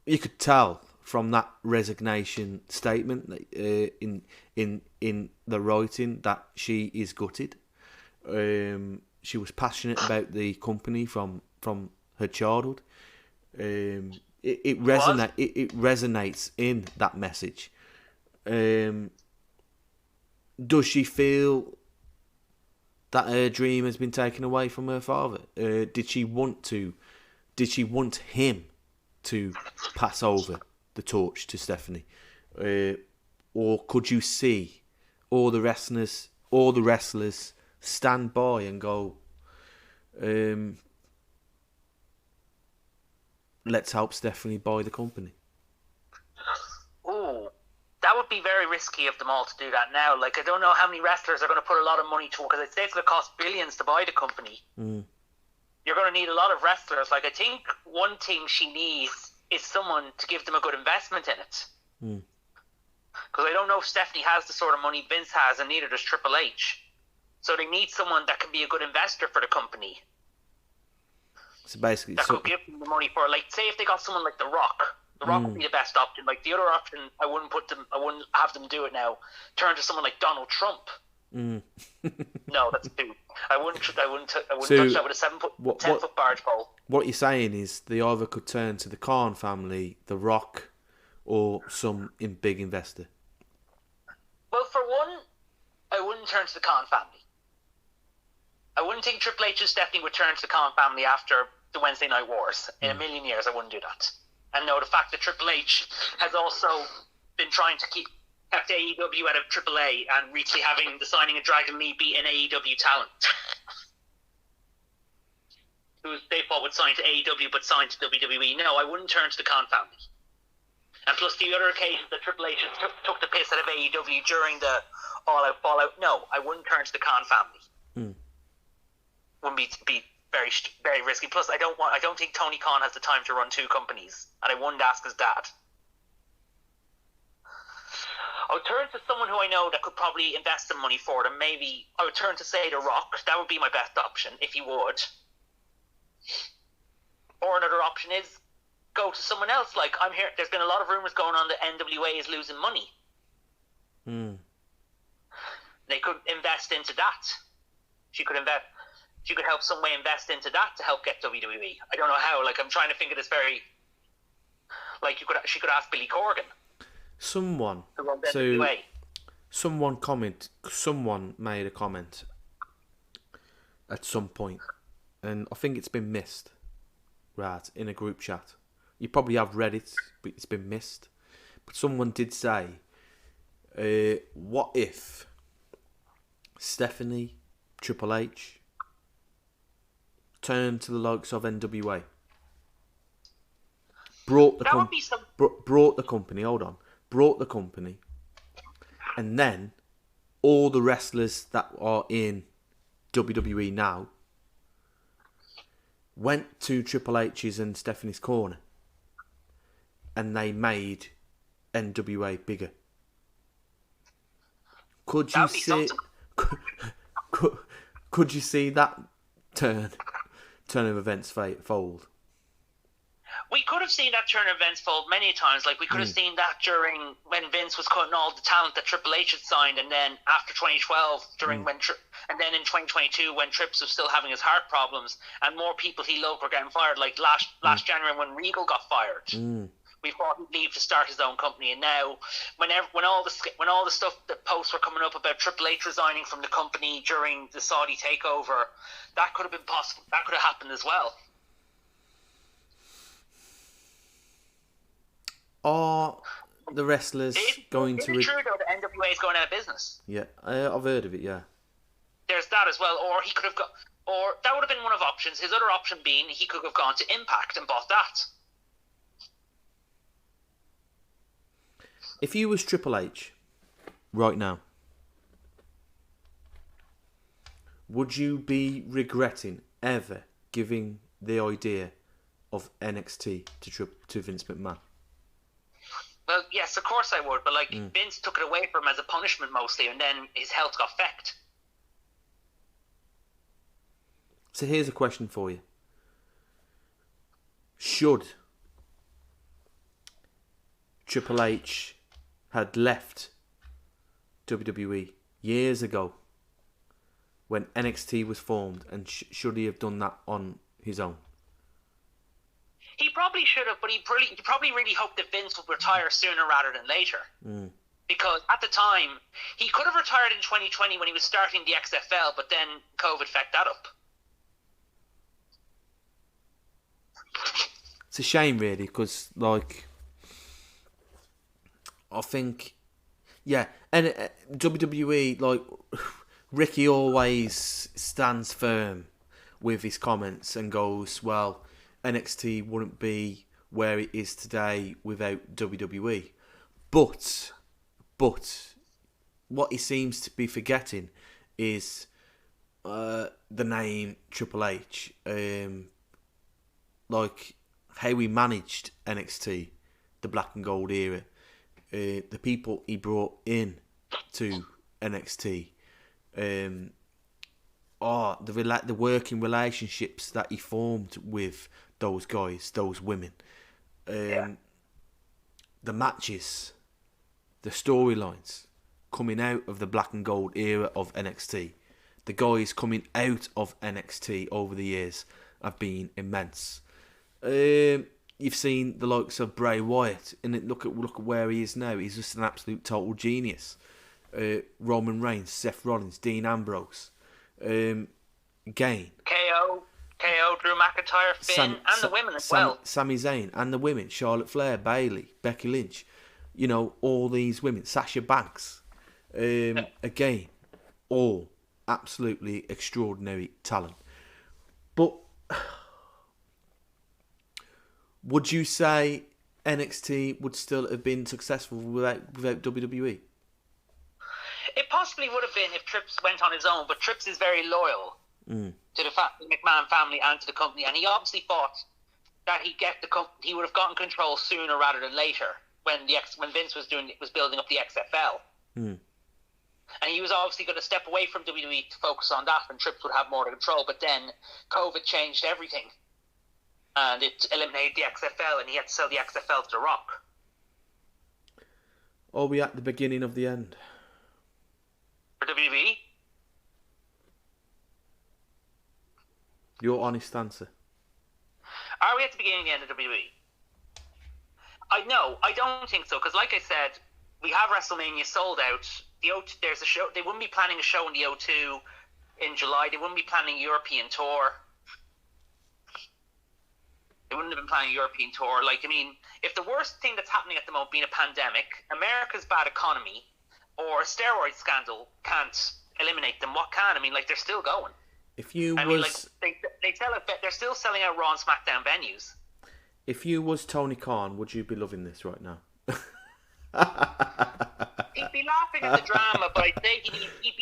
you could tell from that resignation statement in the writing that she is gutted. She was passionate about the company from her childhood. It resonates in that message. Does she feel that her dream has been taken away from her father? Did she want him to pass over the torch to Stephanie, or could you see all the wrestlers stand by and go, let's help Stephanie buy the company? Ooh, that would be very risky of them all to do that now. Like, I don't know how many wrestlers are going to put a lot of money to it, because it's going to cost billions to buy the company. You're going to need a lot of wrestlers. Like, I think one thing she needs is someone to give them a good investment in it. Because I don't know if Stephanie has the sort of money Vince has, and neither does Triple H. So they need someone that can be a good investor for the company. So basically, that could give them the money for, like, say if they got someone like The Rock. The Rock would be the best option. Like, the other option, I wouldn't have them do it now. Turn to someone like Donald Trump. No, that's too. I wouldn't touch that with a 10-foot barge pole. What you're saying is they either could turn to the Khan family, The Rock, or some big investor. Well, for one, I wouldn't turn to the Khan family. I wouldn't think Triple H and Stephanie would turn to the Khan family after the Wednesday Night Wars. In a million years, I wouldn't do that. And no, the fact that Triple H has also been trying to keep AEW out of AAA, and recently having the signing of Dragon Lee be an AEW talent, who they thought would sign to AEW but signed to WWE. No, I wouldn't turn to the Khan family. And plus the other occasions that Triple H took the piss out of AEW during the All Out Fallout, no, I wouldn't turn to the Khan family. Wouldn't be very, very risky. Plus, I don't think Tony Khan has the time to run two companies, and I wouldn't ask his dad. I would turn to someone who I know that could probably invest some money for them. Maybe I would turn to, say, The Rock. That would be my best option, if he would. Or another option is go to someone else. Like, I'm here. There's been a lot of rumors going on that NWA is losing money. They could invest into that. She could help some way invest into that to help get WWE. I don't know how. Like, I'm trying to think of this very. Like, she could ask Billy Corgan. Someone made a comment at some point, and I think it's been missed, right, in a group chat. You probably have read it, but it's been missed. But someone did say, what if Stephanie, Triple H, turned to the likes of NWA, brought the company, and then all the wrestlers that are in WWE now went to Triple H's and Stephanie's corner, and they made NWA bigger. Could you see? Could you see that turn of events fold? We could have seen that turn of events fold many times. Like, we could have seen that during when Vince was cutting all the talent that Triple H had signed, and then after 2012, and then in 2022 when Trips was still having his heart problems, and more people he loved were getting fired. Like last January when Regal got fired. We thought he'd leave to start his own company, and now when all the stuff, the posts were coming up about Triple H resigning from the company during the Saudi takeover, that could have been possible. That could have happened as well. Are the wrestlers going to? Is it true though that NWA is going out of business? Yeah, I've heard of it. Yeah. There's that as well, or he could have got, or that would have been one of options. His other option being he could have gone to Impact and bought that. If you was Triple H right now, would you be regretting ever giving the idea of NXT to Vince McMahon? Well, yes, of course I would, but Vince took it away from him as a punishment mostly, and then his health got fecked. So here's a question for you. Should Triple H had left WWE years ago when NXT was formed, and should he have done that on his own? He probably should have, but he probably really hoped that Vince would retire sooner rather than later. Because at the time, he could have retired in 2020 when he was starting the XFL, but then COVID fucked that up. It's a shame, really, because, I think, yeah, and WWE, like, Ricky always stands firm with his comments and goes, well, NXT wouldn't be where it is today without WWE. But what he seems to be forgetting is the name Triple H. Like how he managed NXT, the black and gold era, the people he brought in to NXT, the working relationships that he formed with those guys, those women, the matches, the storylines coming out of the black and gold era of NXT, the guys coming out of NXT over the years have been immense. You've seen the likes of Bray Wyatt, and look at where he is now. He's just an absolute total genius. Roman Reigns, Seth Rollins, Dean Ambrose, again, KO, Drew McIntyre, Finn, and the women as well. Sami Zayn and the women, Charlotte Flair, Bayley, Becky Lynch. You know, all these women, Sasha Banks. Again, all absolutely extraordinary talent. But would you say NXT would still have been successful without WWE? It possibly would have been if Trips went on his own, but Trips is very loyal to the McMahon family and to the company, and he obviously thought that he would have gotten control sooner rather than later when Vince was building up the XFL. And he was obviously going to step away from WWE to focus on that, and Trips would have more control. But then COVID changed everything, and it eliminated the XFL, and he had to sell the XFL to The Rock. Are we at the beginning of the end? For WWE? Your honest answer. Are we at the beginning of the end of WWE? I don't think so, because like I said, we have WrestleMania sold out. There's a show. They wouldn't be planning a show in the O2 in July. They wouldn't be planning a European tour. They wouldn't have been planning a European tour. Like, I mean, if the worst thing that's happening at the moment being a pandemic, America's bad economy, or a steroid scandal can't eliminate them, what can? I mean, like, they're still going. They're still selling out Raw and SmackDown venues. If you was Tony Khan, would you be loving this right now? He'd be laughing at the drama, but I'd say he'd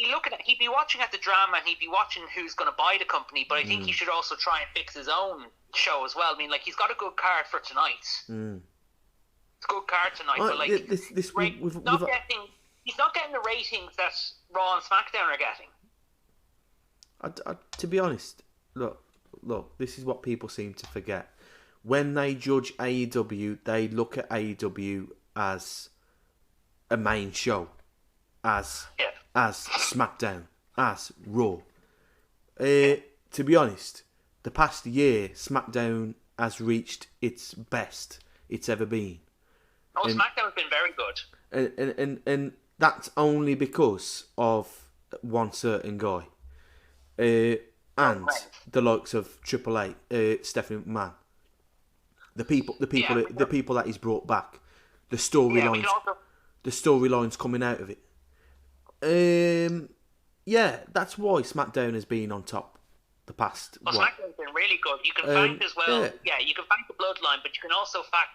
be watching at the drama, and he'd be watching who's going to buy the company. But I think he should also try and fix his own show as well. I mean, like, he's got a good card for tonight. It's a good card tonight, but like, he's not getting the ratings that Raw and SmackDown are getting. To be honest, look, this is what people seem to forget. When they judge AEW, they look at AEW as a main show, as SmackDown, as Raw. To be honest, the past year, SmackDown has reached its best it's ever been. SmackDown's been very good. And that's only because of one certain guy. And the likes of Triple H, Stephanie McMahon. The people that he's brought back, the storylines, the storylines coming out of it. That's why SmackDown has been on top the past. Well, SmackDown's been really good. You can thank as well. You can thank the Bloodline, but you can also thank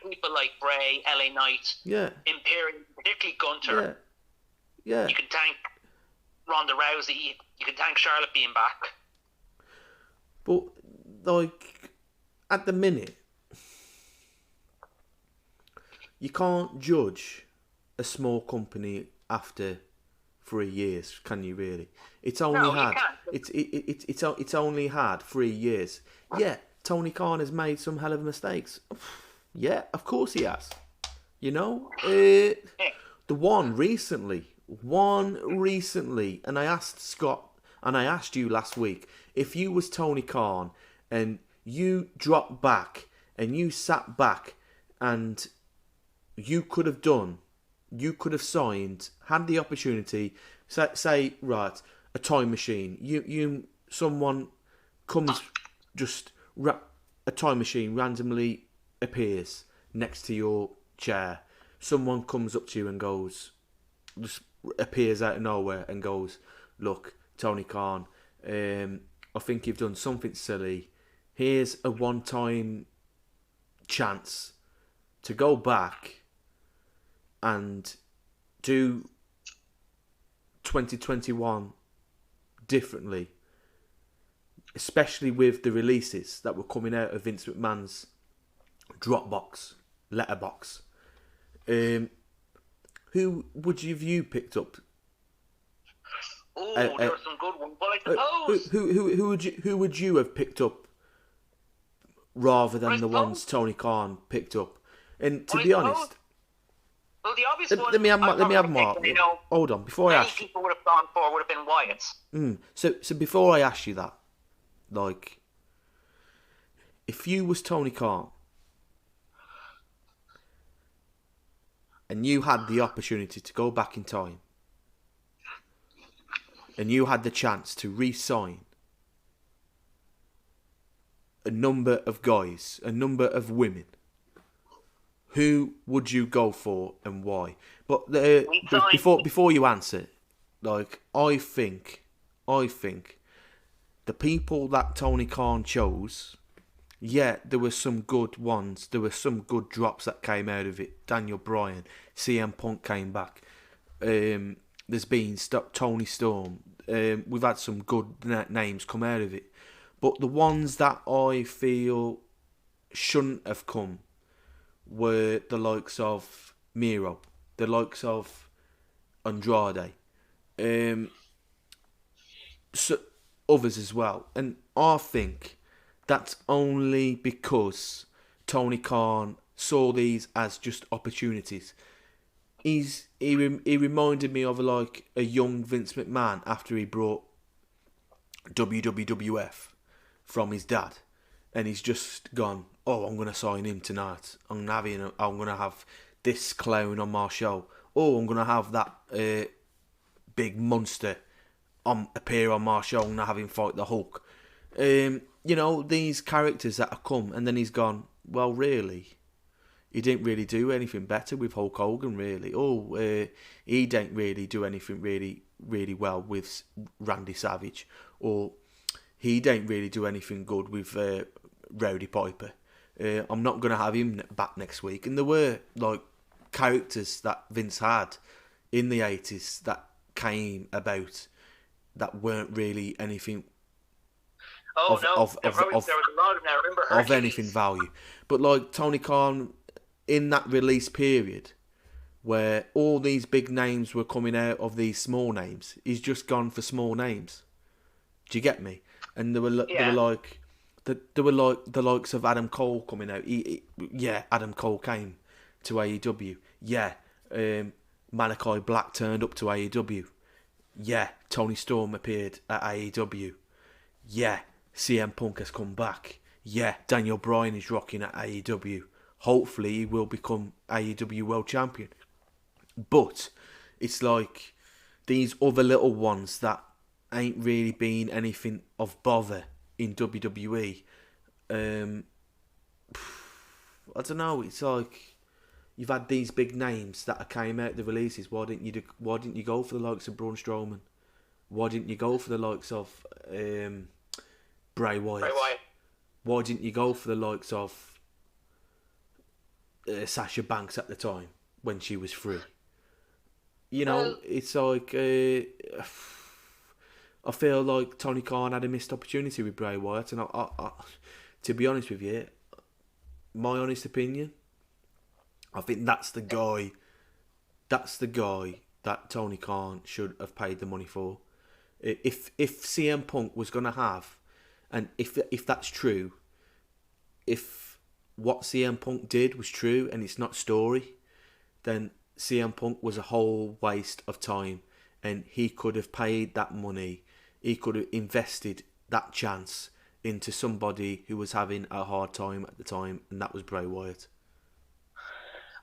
people like Bray, LA Knight, Imperium, particularly Gunter. You can thank Ronda Rousey. You can thank Charlotte being back. But like, at the minute, you can't judge a small company after 3 years, can you really? It's only it's only had 3 years. Yeah, Tony Khan has made some hell of mistakes. Yeah, of course he has. You know, the one recently, and I asked Scott, and I asked you last week, if you was Tony Khan and you dropped back and you sat back and you could have signed, had the opportunity, say right, a time machine. Someone comes, a time machine randomly appears next to your chair. someone comes up to you and goes, just appears out of nowhere and goes, look, Tony Khan, I think you've done something silly. Here's a one-time chance to go back and do 2021 differently, especially with the releases that were coming out of Vince McMahon's Dropbox, letterbox. Who would you picked up? Oh, there were some good ones. But I suppose Who would you have picked up rather than the ones Tony Khan picked up? And to be honest, well, the obvious one. let me have more. Hold on, before I many ask. people would have gone for would have been Wyatt. So before I ask you that, like, if you was Tony Khan and you had the opportunity to go back in time and you had the chance to re-sign a number of guys, a number of women, who would you go for and why? But before you answer, like, I think the people that Tony Khan chose, yeah, there were some good ones. There were some good drops that came out of it. Daniel Bryan, CM Punk came back. There's been Tony Storm. We've had some good names come out of it. But the ones that I feel shouldn't have come were the likes of Miro, the likes of Andrade, so others as well. And I think that's only because Tony Khan saw these as just opportunities. He reminded me of like a young Vince McMahon after he brought WWF from his dad, and he's just gone, oh, I'm gonna sign him tonight. I'm gonna have this clown on my show. Oh, I'm gonna have that big monster appear on my show and have him fight the Hulk. These characters that have come, and then he's gone, well, really, he didn't really do anything better with Hulk Hogan, really. He didn't really do anything really, really well with Randy Savage, or he didn't really do anything good with Rowdy Piper. I'm not going to have him back next week. And there were like characters that Vince had in the 80s that came about that weren't really anything of anything value. But like Tony Khan, in that release period where all these big names were coming out of these small names, he's just gone for small names. Do you get me? And there were like the likes of Adam Cole coming out. Adam Cole came to AEW. Yeah, Malachi Black turned up to AEW. Yeah, Tony Storm appeared at AEW. Yeah, CM Punk has come back. Yeah, Daniel Bryan is rocking at AEW. Hopefully he will become AEW World Champion. But it's like these other little ones that ain't really been anything of bother in WWE. I don't know. It's like you've had these big names that came out the releases. Why didn't you go for the likes of Braun Strowman? Why didn't you go for the likes of Bray Wyatt? Why didn't you go for the likes of Sasha Banks at the time when she was free? It's like I feel like Tony Khan had a missed opportunity with Bray Wyatt, and I, to be honest with you, my honest opinion, I think that's the guy that Tony Khan should have paid the money for. If CM Punk was going to have, and if that's true, if what CM Punk did was true and it's not story, then CM Punk was a whole waste of time, and he could have paid that money. He could have invested that chance into somebody who was having a hard time at the time, and that was Bray Wyatt.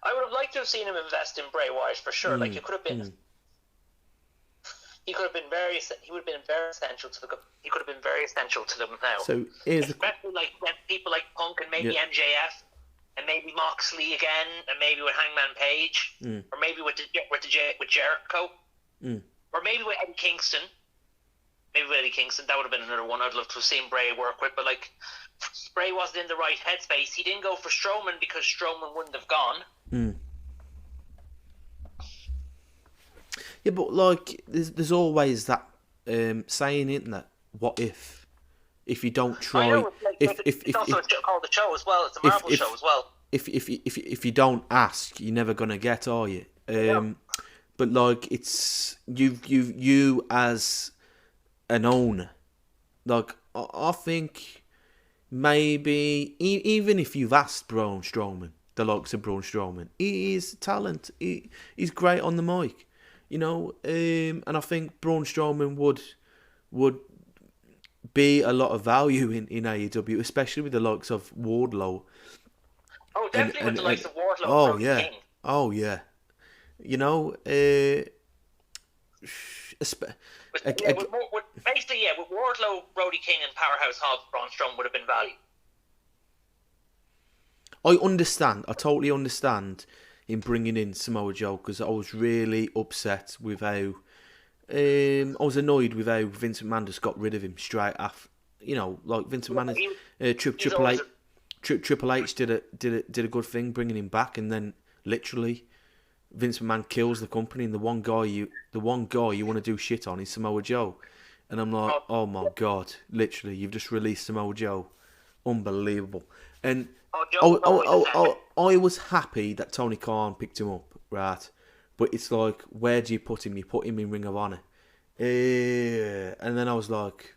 I would have liked to have seen him invest in Bray Wyatt for sure. Like, it could have been. He would have been very essential to the. He could have been very essential to them now. So here's especially like people like Punk and maybe MJF. and maybe Moxley again, and maybe with Hangman Page, or maybe with Jericho, or maybe with Eddie Kingston. Maybe with Eddie Kingston, that would have been another one I'd love to have seen Bray work with. But like, Bray wasn't in the right headspace. He didn't go for Strowman because Strowman wouldn't have gone. Yeah, but like, there's always that saying, isn't there? What if you don't try? I know, it's also called the show as well. It's a Marvel show as well. If you don't ask, you're never gonna get, are you? But like, it's you as an owner. Like, I think maybe even if you've asked Braun Strowman, the likes of Braun Strowman, he is talent. He's great on the mic, you know. And I think Braun Strowman would be a lot of value in AEW, especially with the likes of Wardlow. Oh, definitely with the likes of Wardlow. Oh yeah. King. Oh yeah. You know, with Wardlow, Brody King, and Powerhouse Hobbs, Braun Strowman would have been value. I understand. I totally understand in bringing in Samoa Joe, because I was really upset with how. I was annoyed with how Vince McMahon just got rid of him straight after. You know, like Vince McMahon, Triple H did a good thing bringing him back, and then literally Vince McMahon kills the company, and the one guy you want to do shit on is Samoa Joe, and I'm like, oh my god, literally you've just released Samoa Joe, unbelievable. And I was happy that Tony Khan picked him up, right? But it's like, where do you put him? You put him in Ring of Honor. And then I was like,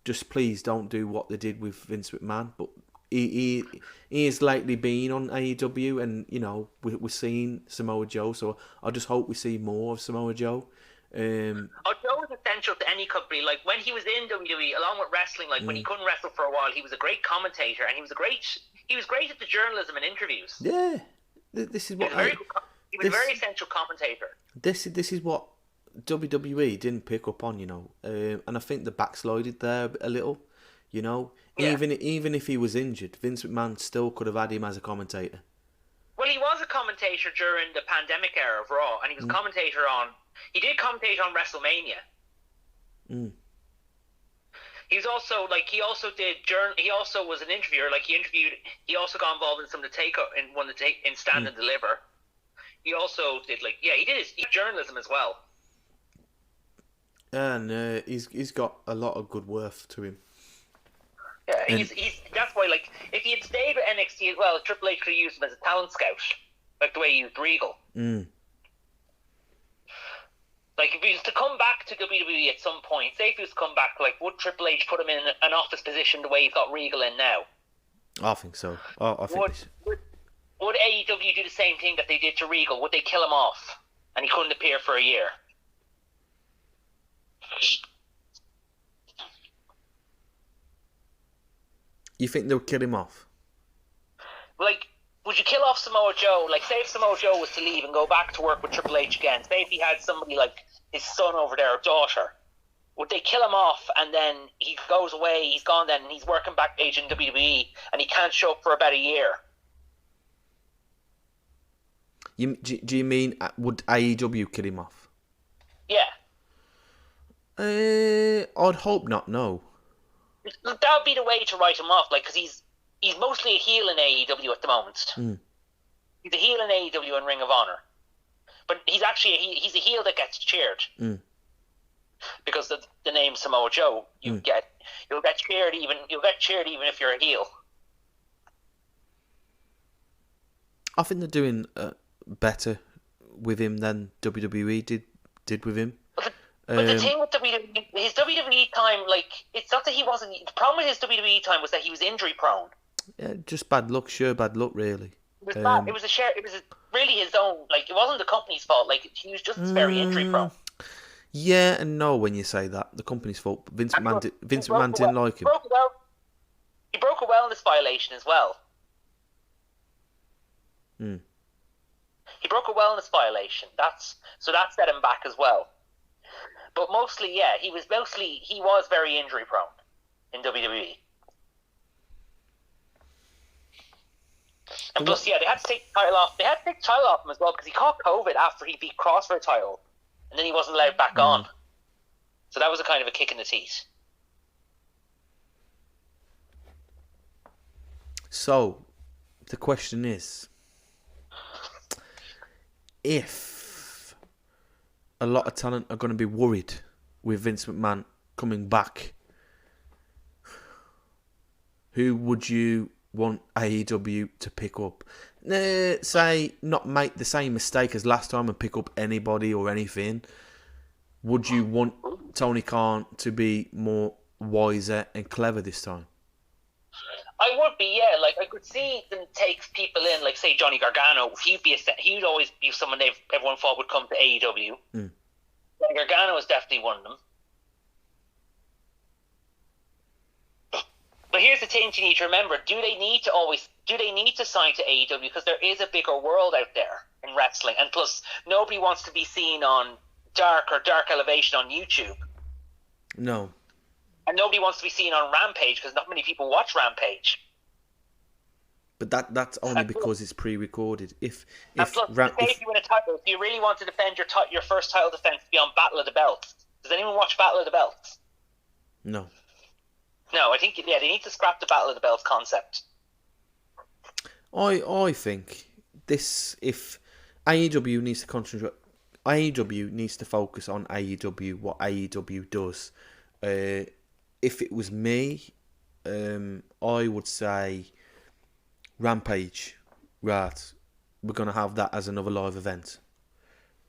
just please don't do what they did with Vince McMahon. But he has lately been on AEW, and, you know, we're seeing Samoa Joe. So I just hope we see more of Samoa Joe. Joe is essential to any company. Like, when he was in WWE, along with wrestling, like when he couldn't wrestle for a while, he was a great commentator, and he was great at the journalism and interviews. Yeah. This is what he was a very essential commentator. This is what WWE didn't pick up on, you know, and I think they backslided there a little, you know. Yeah. Even if he was injured, Vince McMahon still could have had him as a commentator. Well, he was a commentator during the pandemic era of Raw, and he was a commentator on. He did commentate on WrestleMania. He was also he also was an interviewer. Like, he also got involved in some of the in Stand and Deliver. He also did he did his journalism as well. And he's got a lot of good worth to him. Yeah, he's that's why, like, if he had stayed with NXT as well, Triple H could have used him as a talent scout, like the way he used Regal. Like, if he was to come back to WWE at some point, say if he was to come back, like, would Triple H put him in an office position the way he's got Regal in now? I think so. I think would AEW do the same thing that they did to Regal? Would they kill him off and he couldn't appear for a year? You think they would kill him off? Like, would you kill off Samoa Joe? Like, say if Samoa Joe was to leave and go back to work with Triple H again, say if he had somebody like his son over there or daughter, would they kill him off and then he goes away, he's gone then, and he's working backstage in WWE and he can't show up for about a year? Do you mean, would AEW kill him off? Yeah. I'd hope not, no. That would be the way to write him off, like, because he's mostly a heel in AEW at the moment. He's a heel in AEW and Ring of Honor, but he's actually he's a heel that gets cheered because of the name Samoa Joe. You'll get cheered even if you're a heel. I think they're doing better with him than WWE did with him. But the thing with WWE, his WWE time, like, it's not that he wasn't. The problem with his WWE time was that he was injury prone. Yeah, just bad luck, really. It was bad. It was really his own. Like, it wasn't the company's fault. Like, he was just very injury prone. Yeah and no when you say that. The company's fault. Vince McMahon didn't like him. He broke a wellness violation as well. He broke a wellness violation. That set him back as well. But mostly, yeah, he was very injury prone in WWE. And plus, yeah, they had to take the title off. They had to take the title off him as well because he caught COVID after he beat Cross for a title, and then he wasn't allowed back on. So that was a kind of a kick in the teeth. So, the question is, if a lot of talent are going to be worried with Vince McMahon coming back, who would you want AEW to pick up? Say, not make the same mistake as last time and pick up anybody or anything. Would you want Tony Khan to be more wiser and clever this time? I would be, yeah. Like, I could see them take people in, like, say, Johnny Gargano. He'd always be someone everyone thought would come to AEW. Johnny Gargano is definitely one of them. But here's the thing you need to remember: do they need to sign to AEW because there is a bigger world out there in wrestling, and plus nobody wants to be seen on Dark Elevation on YouTube. No. And nobody wants to be seen on Rampage because not many people watch Rampage. But that's only because it's pre-recorded. If you win a title, do you really want to defend your first title defense to be on Battle of the Belts? Does anyone watch Battle of the Belts? No. No, I think they need to scrap the Battle of the Belts concept. I think this, if AEW needs to concentrate, AEW needs to focus on AEW, what AEW does. If it was me, I would say Rampage. Right, we're gonna have that as another live event.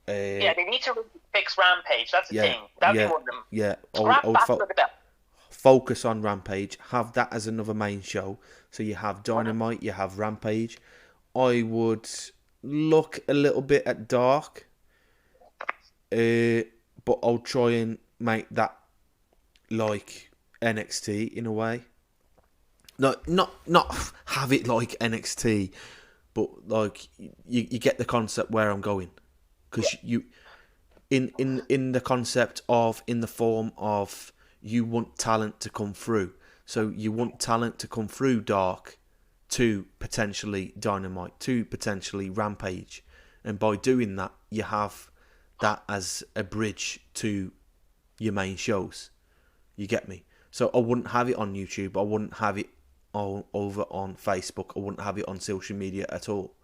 Yeah, they need to fix Rampage. That's the thing. That'd be one of them. Yeah, Scrap Battle of the Belts. Focus on Rampage. Have that as another main show. So you have Dynamite, you have Rampage. I would look a little bit at Dark, but I'll try and make that like NXT in a way. No, not have it like NXT, but like you get the concept where I'm going, because you in the concept of, in the form of, you want talent to come through. So you want talent to come through Dark to potentially Dynamite, to potentially Rampage. And by doing that, you have that as a bridge to your main shows. You get me? So I wouldn't have it on YouTube. I wouldn't have it over on Facebook. I wouldn't have it on social media at all.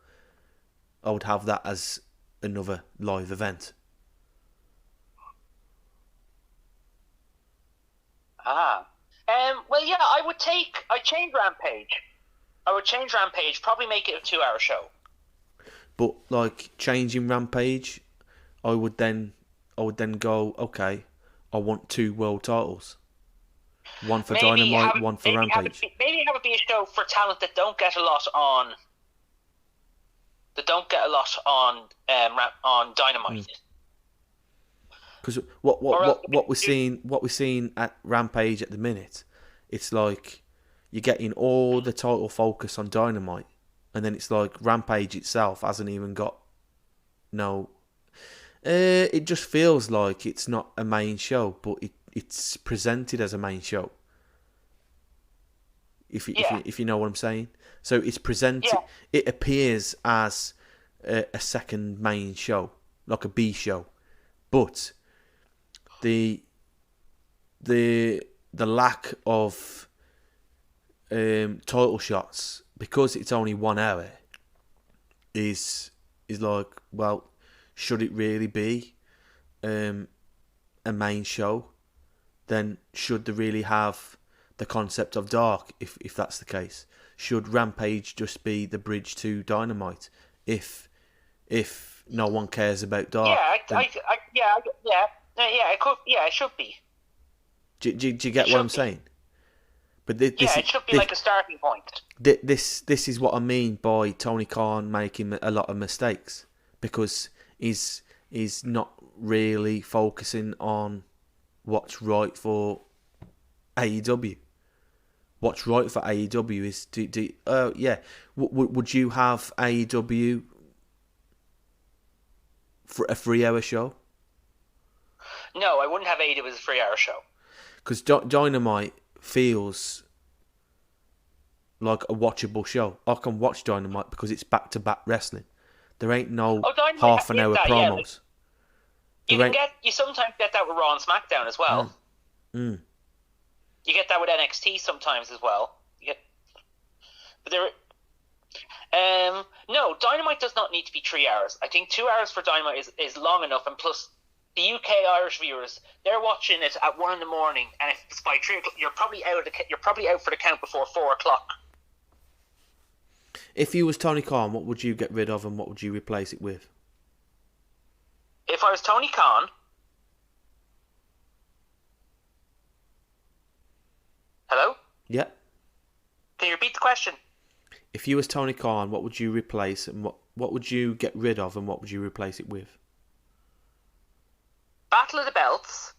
I would have that as another live event. Well, yeah, I'd change Rampage. I would change Rampage, probably make it a 2-hour show. But like changing Rampage, I would then go, okay, I want 2 world titles. One for Dynamite, one for Rampage. Maybe have it be a show for talent that don't get a lot on Dynamite. Because what we're seeing at Rampage at the minute, it's like you're getting all the total focus on Dynamite, and then it's like Rampage itself hasn't even got no. It just feels like it's not a main show, but it's presented as a main show. If you know what I'm saying, so it's presented. Yeah. It appears as a second main show, like a B show, but the lack of title shots, because it's only 1 hour, is like, well, should it really be a main show? Then should they really have the concept of Dark? If that's the case, should Rampage just be the bridge to Dynamite? If no one cares about Dark, it could. Yeah, it should be. Do you get what I'm saying? But it should be like a starting point. This is what I mean by Tony Khan making a lot of mistakes, because he's not really focusing on what's right for AEW. What's right for AEW is would you have AEW for a 3-hour show? No, I wouldn't have AEW as a 3-hour show. Because Dynamite feels like a watchable show. I can watch Dynamite because it's back-to-back wrestling. There ain't no Dynamite half an is hour that, yeah, like, promos. you sometimes get that with Raw and SmackDown as well. Mm. You get that with NXT sometimes as well. But no, Dynamite does not need to be 3 hours. I think 2 hours for Dynamite is long enough, and plus the UK Irish viewers, they're watching it at 1 a.m, and if it's by 3 o'clock, you're probably out for the count before 4 o'clock. If you was Tony Khan, what would you get rid of and what would you replace it with? If I was Tony Khan, hello? Yeah. Can you repeat the question? If you was Tony Khan, what would you replace and what would you get rid of and what would you replace it with? Battle of the Belts,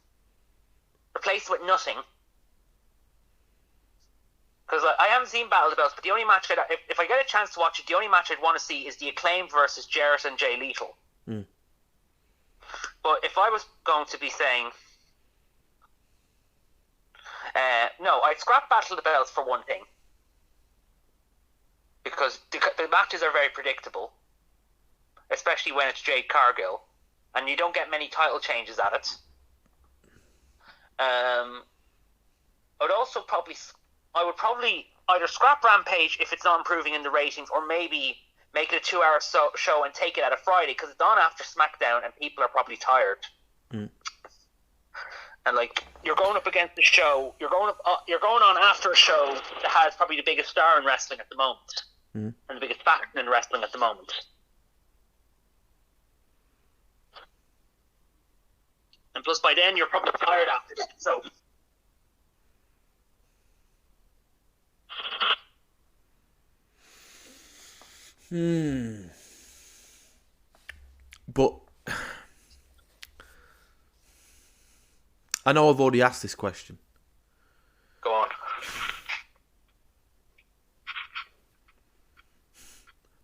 replace it with nothing. Because I haven't seen Battle of the Belts, but the only match if I get a chance to watch it, the only match I'd want to see is the Acclaim versus Jarrett and Jay Lethal. Mm. But if I was going to be saying, no, I'd scrap Battle of the Belts for one thing. Because the matches are very predictable, especially when it's Jade Cargill, and you don't get many title changes at it. I would probably either scrap Rampage if it's not improving in the ratings, or maybe make it a 2 hour show and take it out of Friday, because it's on after SmackDown and people are probably tired. Mm. And like, you're going up against the show, you're going on after a show that has probably the biggest star in wrestling at the moment, and the biggest faction in wrestling at the moment. And plus, by then you're probably tired after that. So, But I know I've already asked this question. go on.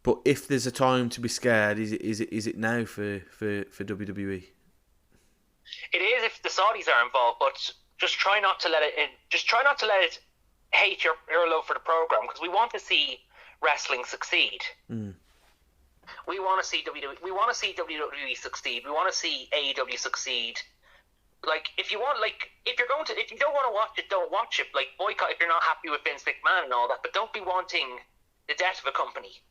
But if there's a time to be scared, is it now for WWE? It is if the Saudis are involved, but just try not to let it. Just try not to let it hate your love for the program, because we want to see wrestling succeed. Mm. We want to see WWE. We want to see WWE succeed. We want to see AEW succeed. Like, if you don't want to watch it, don't watch it. Like, boycott if you're not happy with Vince McMahon and all that, but don't be wanting the death of a company.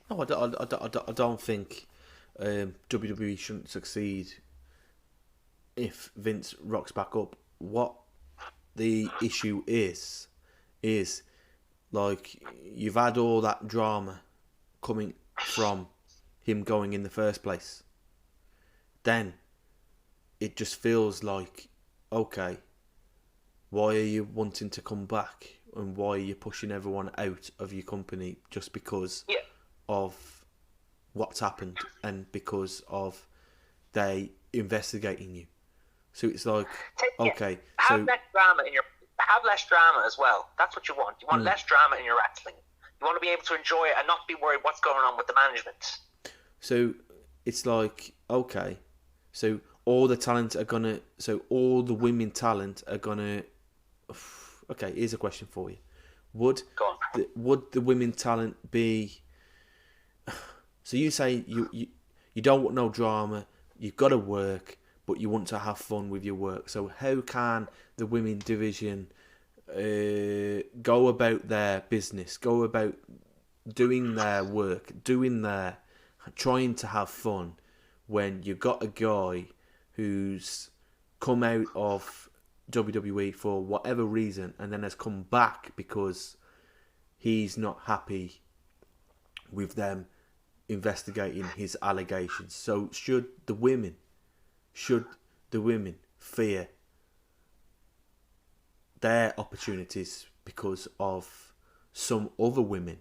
No, I don't think WWE shouldn't succeed if Vince rocks back up. What the issue is like, you've had all that drama coming from him going in the first place. Then it just feels like, okay, why are you wanting to come back, and why are you pushing everyone out of your company just because of what's happened and because of they investigating you? So it's like, okay, have less drama as well. That's what you want. You want less drama in your wrestling. You want to be able to enjoy it and not be worried what's going on with the management. So it's like, okay, so all the women talent are gonna. Okay, here's a question for you: Would the women talent be? So you say you don't want no drama. You've got to work, but you want to have fun with your work. So how can the women division go about their business, go about doing their work, trying to have fun, when you've got a guy who's come out of WWE for whatever reason and then has come back because he's not happy with them investigating his allegations? So should the women fear their opportunities because of some other women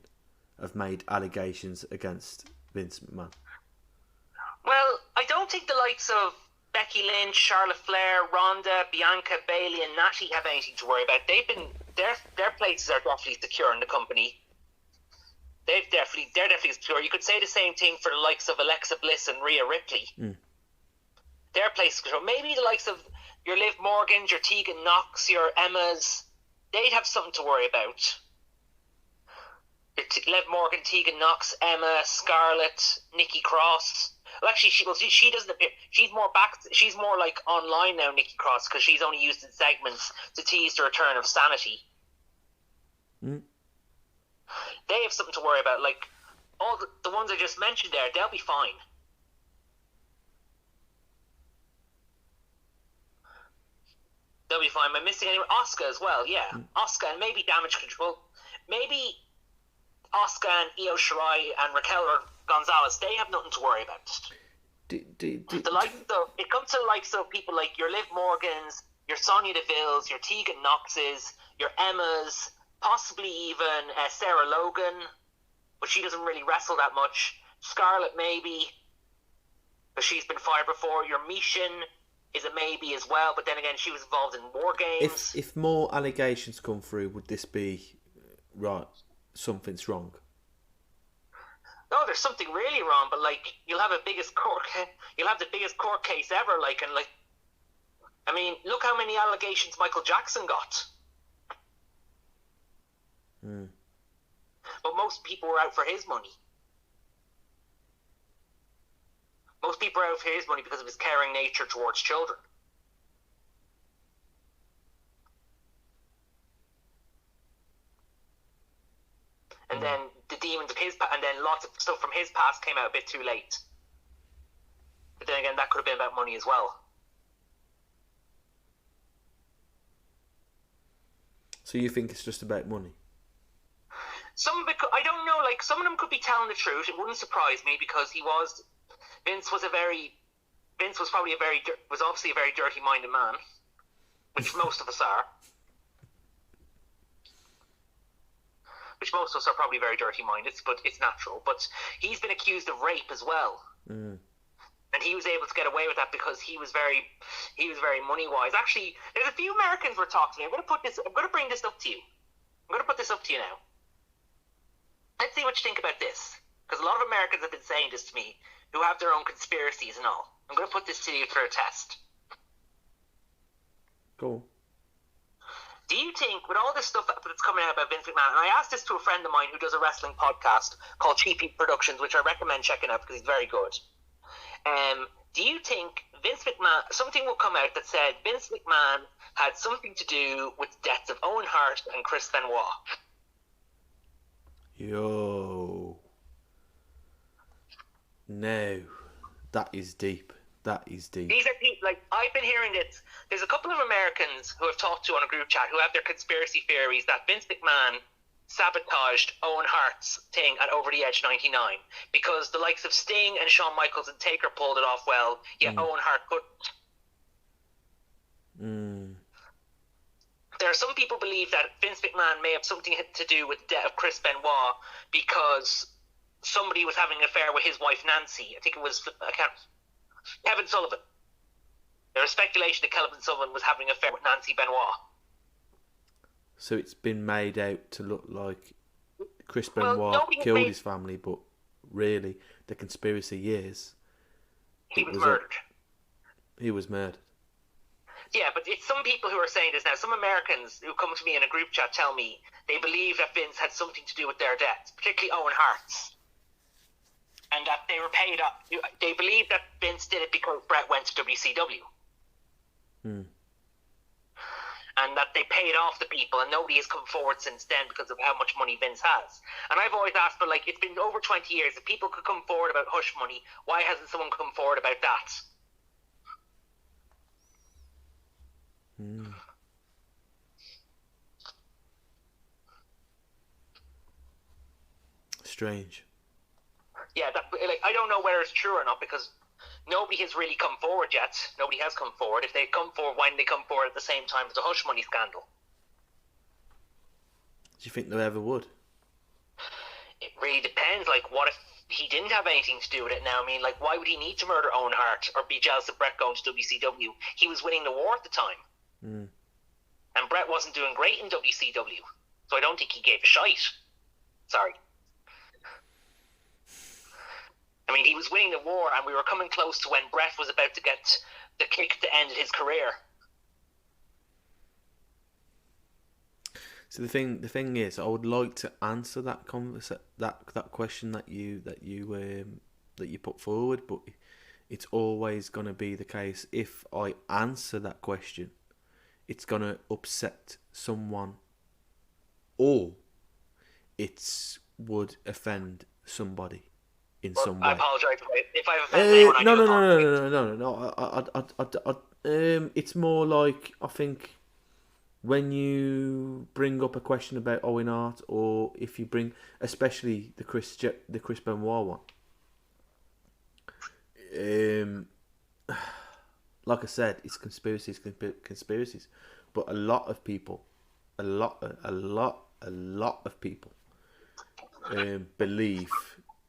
have made allegations against Vince McMahon? Well, I don't think the likes of Becky Lynch, Charlotte Flair, Ronda, Bianca, Bayley, and Natty have anything to worry about. Their places are definitely secure in the company. They're definitely secure. You could say the same thing for the likes of Alexa Bliss and Rhea Ripley. Their places are secure. Maybe the likes of your Liv Morgans, your Tegan Knox, your Emmas, they'd have something to worry about. Liv Morgan, Tegan Knox, Emma, Scarlett, Nikki Cross. Well, actually, she doesn't appear. She's more back. She's more like online now, Nikki Cross, because she's only used in segments to tease the return of Sanity. They have something to worry about. Like all the ones I just mentioned there, they'll be fine. They'll be fine. Am I missing anyone? Asuka as well, yeah. Asuka and maybe Damage Control. Maybe Asuka and Io Shirai and Raquel or Gonzalez, they have nothing to worry about. It comes to the likes of people like your Liv Morgans, your Sonya Deville's, your Tegan Knox's, your Emma's, possibly even Sarah Logan, but she doesn't really wrestle that much. Scarlett maybe, but she's been fired before. Your Mishin is a maybe as well, but then again, she was involved in War Games. If more allegations come through, would this be right? Something's wrong. No, there's something really wrong, but like you'll have the biggest court case ever. Like, and like, I mean, look how many allegations Michael Jackson got. But most people were out for his money. Most people are out for his money because of his caring nature towards children. And then the demons of and then lots of stuff from his past came out a bit too late. But then again, that could have been about money as well. So you think it's just about money? I don't know. Like some of them could be telling the truth. It wouldn't surprise me because Vince was obviously a very dirty-minded man, which most of us are. Which most of us are probably very dirty-minded, but it's natural. But he's been accused of rape as well, and he was able to get away with that because he was very money-wise. Actually, there's a few Americans we're talking to. I'm going to bring this up to you. I'm going to put this up to you now. Let's see what you think about this, because a lot of Americans have been saying this to me, who have their own conspiracies and all. I'm going to put this to you for a test. Cool. Do you think, with all this stuff that's coming out about Vince McMahon, and I asked this to a friend of mine who does a wrestling podcast called Cheap Heat Productions, which I recommend checking out because he's very good. Do you think Vince McMahon, something will come out that said Vince McMahon had something to do with the deaths of Owen Hart and Chris Benoit? Yo. No. That is deep. That is deep. These are people, like, I've been hearing this. There's a couple of Americans who I've talked to on a group chat who have their conspiracy theories that Vince McMahon sabotaged Owen Hart's thing at Over the Edge 99 because the likes of Sting and Shawn Michaels and Taker pulled it off well, yet Owen Hart couldn't. There are some people believe that Vince McMahon may have something to do with the death of Chris Benoit because somebody was having an affair with his wife Nancy. I think it was Kevin Sullivan. There was speculation that Kevin Sullivan was having an affair with Nancy Benoit. So it's been made out to look like Chris Benoit killed his family, but really the conspiracy is he was murdered. He was murdered. Yeah, but it's some people who are saying this now. Some Americans who come to me in a group chat tell me they believe that Vince had something to do with their deaths, particularly Owen Hart's. And that they were paid up. They believe that Vince did it because Brett went to WCW. And that they paid off the people, and nobody has come forward since then because of how much money Vince has. And I've always asked, but like, it's been over 20 years. If people could come forward about hush money, why hasn't someone come forward about that? Strange. Yeah, I don't know whether it's true or not because nobody has really come forward yet. Nobody has come forward. If they come forward, why didn't they come forward at the same time as the hush money scandal? Do you think they ever would? It really depends. Like, what if he didn't have anything to do with it now? I mean, like, why would he need to murder Owen Hart or be jealous of Brett going to WCW? He was winning the war at the time. And Brett wasn't doing great in WCW. So I don't think he gave a shite. Sorry. I mean, he was winning the war, and we were coming close to when Brett was about to get the kick to end his career. So the thing is, I would like to answer that that question that you put forward, but it's always going to be the case. If I answer that question, it's going to upset someone, or it would offend somebody in some way. I apologise if I've offended anyone. No. It's more like, I think, when you bring up a question about Owen Hart, or if you bring, especially the Chris Benoit one, like I said, it's conspiracies, but a lot of people believe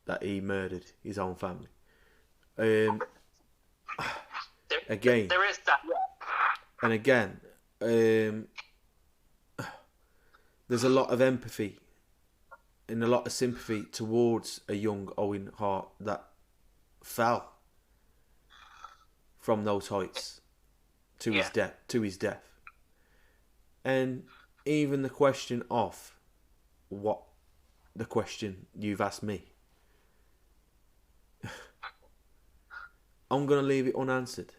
that he murdered his own family. Again, there is that. And again, there's a lot of empathy and a lot of sympathy towards a young Owen Hart that fell from those heights to his death. And even the question of what the question you've asked me, I'm going to leave it unanswered.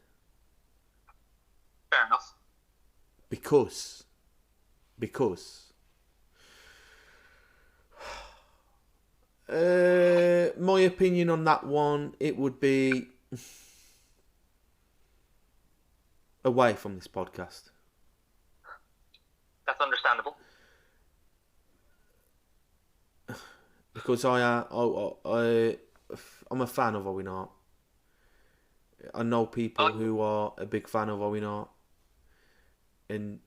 Fair enough. Because my opinion on that one, it would be away from this podcast. That's understandable. Because I'm a fan of Owen Hart. I know people who are a big fan of Owen Hart. And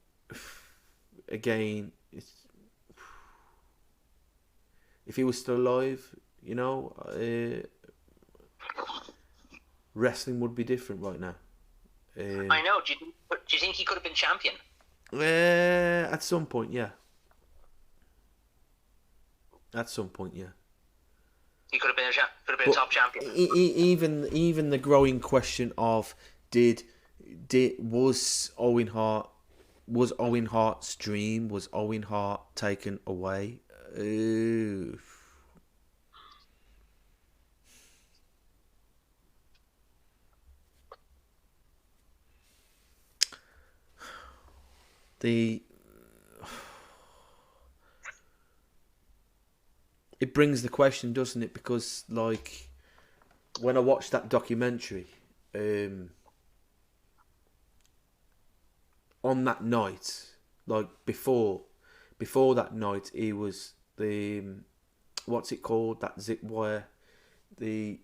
again, if he was still alive, wrestling would be different right now. I know. Do you think he could have been champion? At some point, yeah. He could have been a top champion. Even the growing question of was Owen Hart's dream, was Owen Hart taken away? It brings the question, doesn't it? Because, like, when I watched that documentary, on that night, like before that night, he was what's it called? That zip wire, the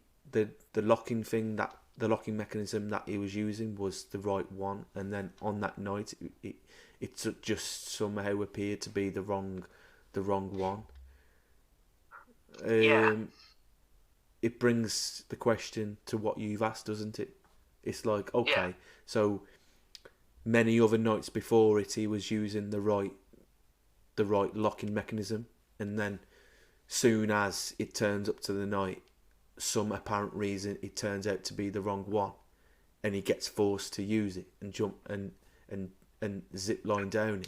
locking thing, that the locking mechanism that he was using was the right one, and then on that night, it just somehow appeared to be the wrong one. It brings the question to what you've asked, doesn't it? It's like, okay, so many other nights before it, he was using the right locking mechanism, and then soon as it turns up to the night, some apparent reason it turns out to be the wrong one, and he gets forced to use it and jump and zip line down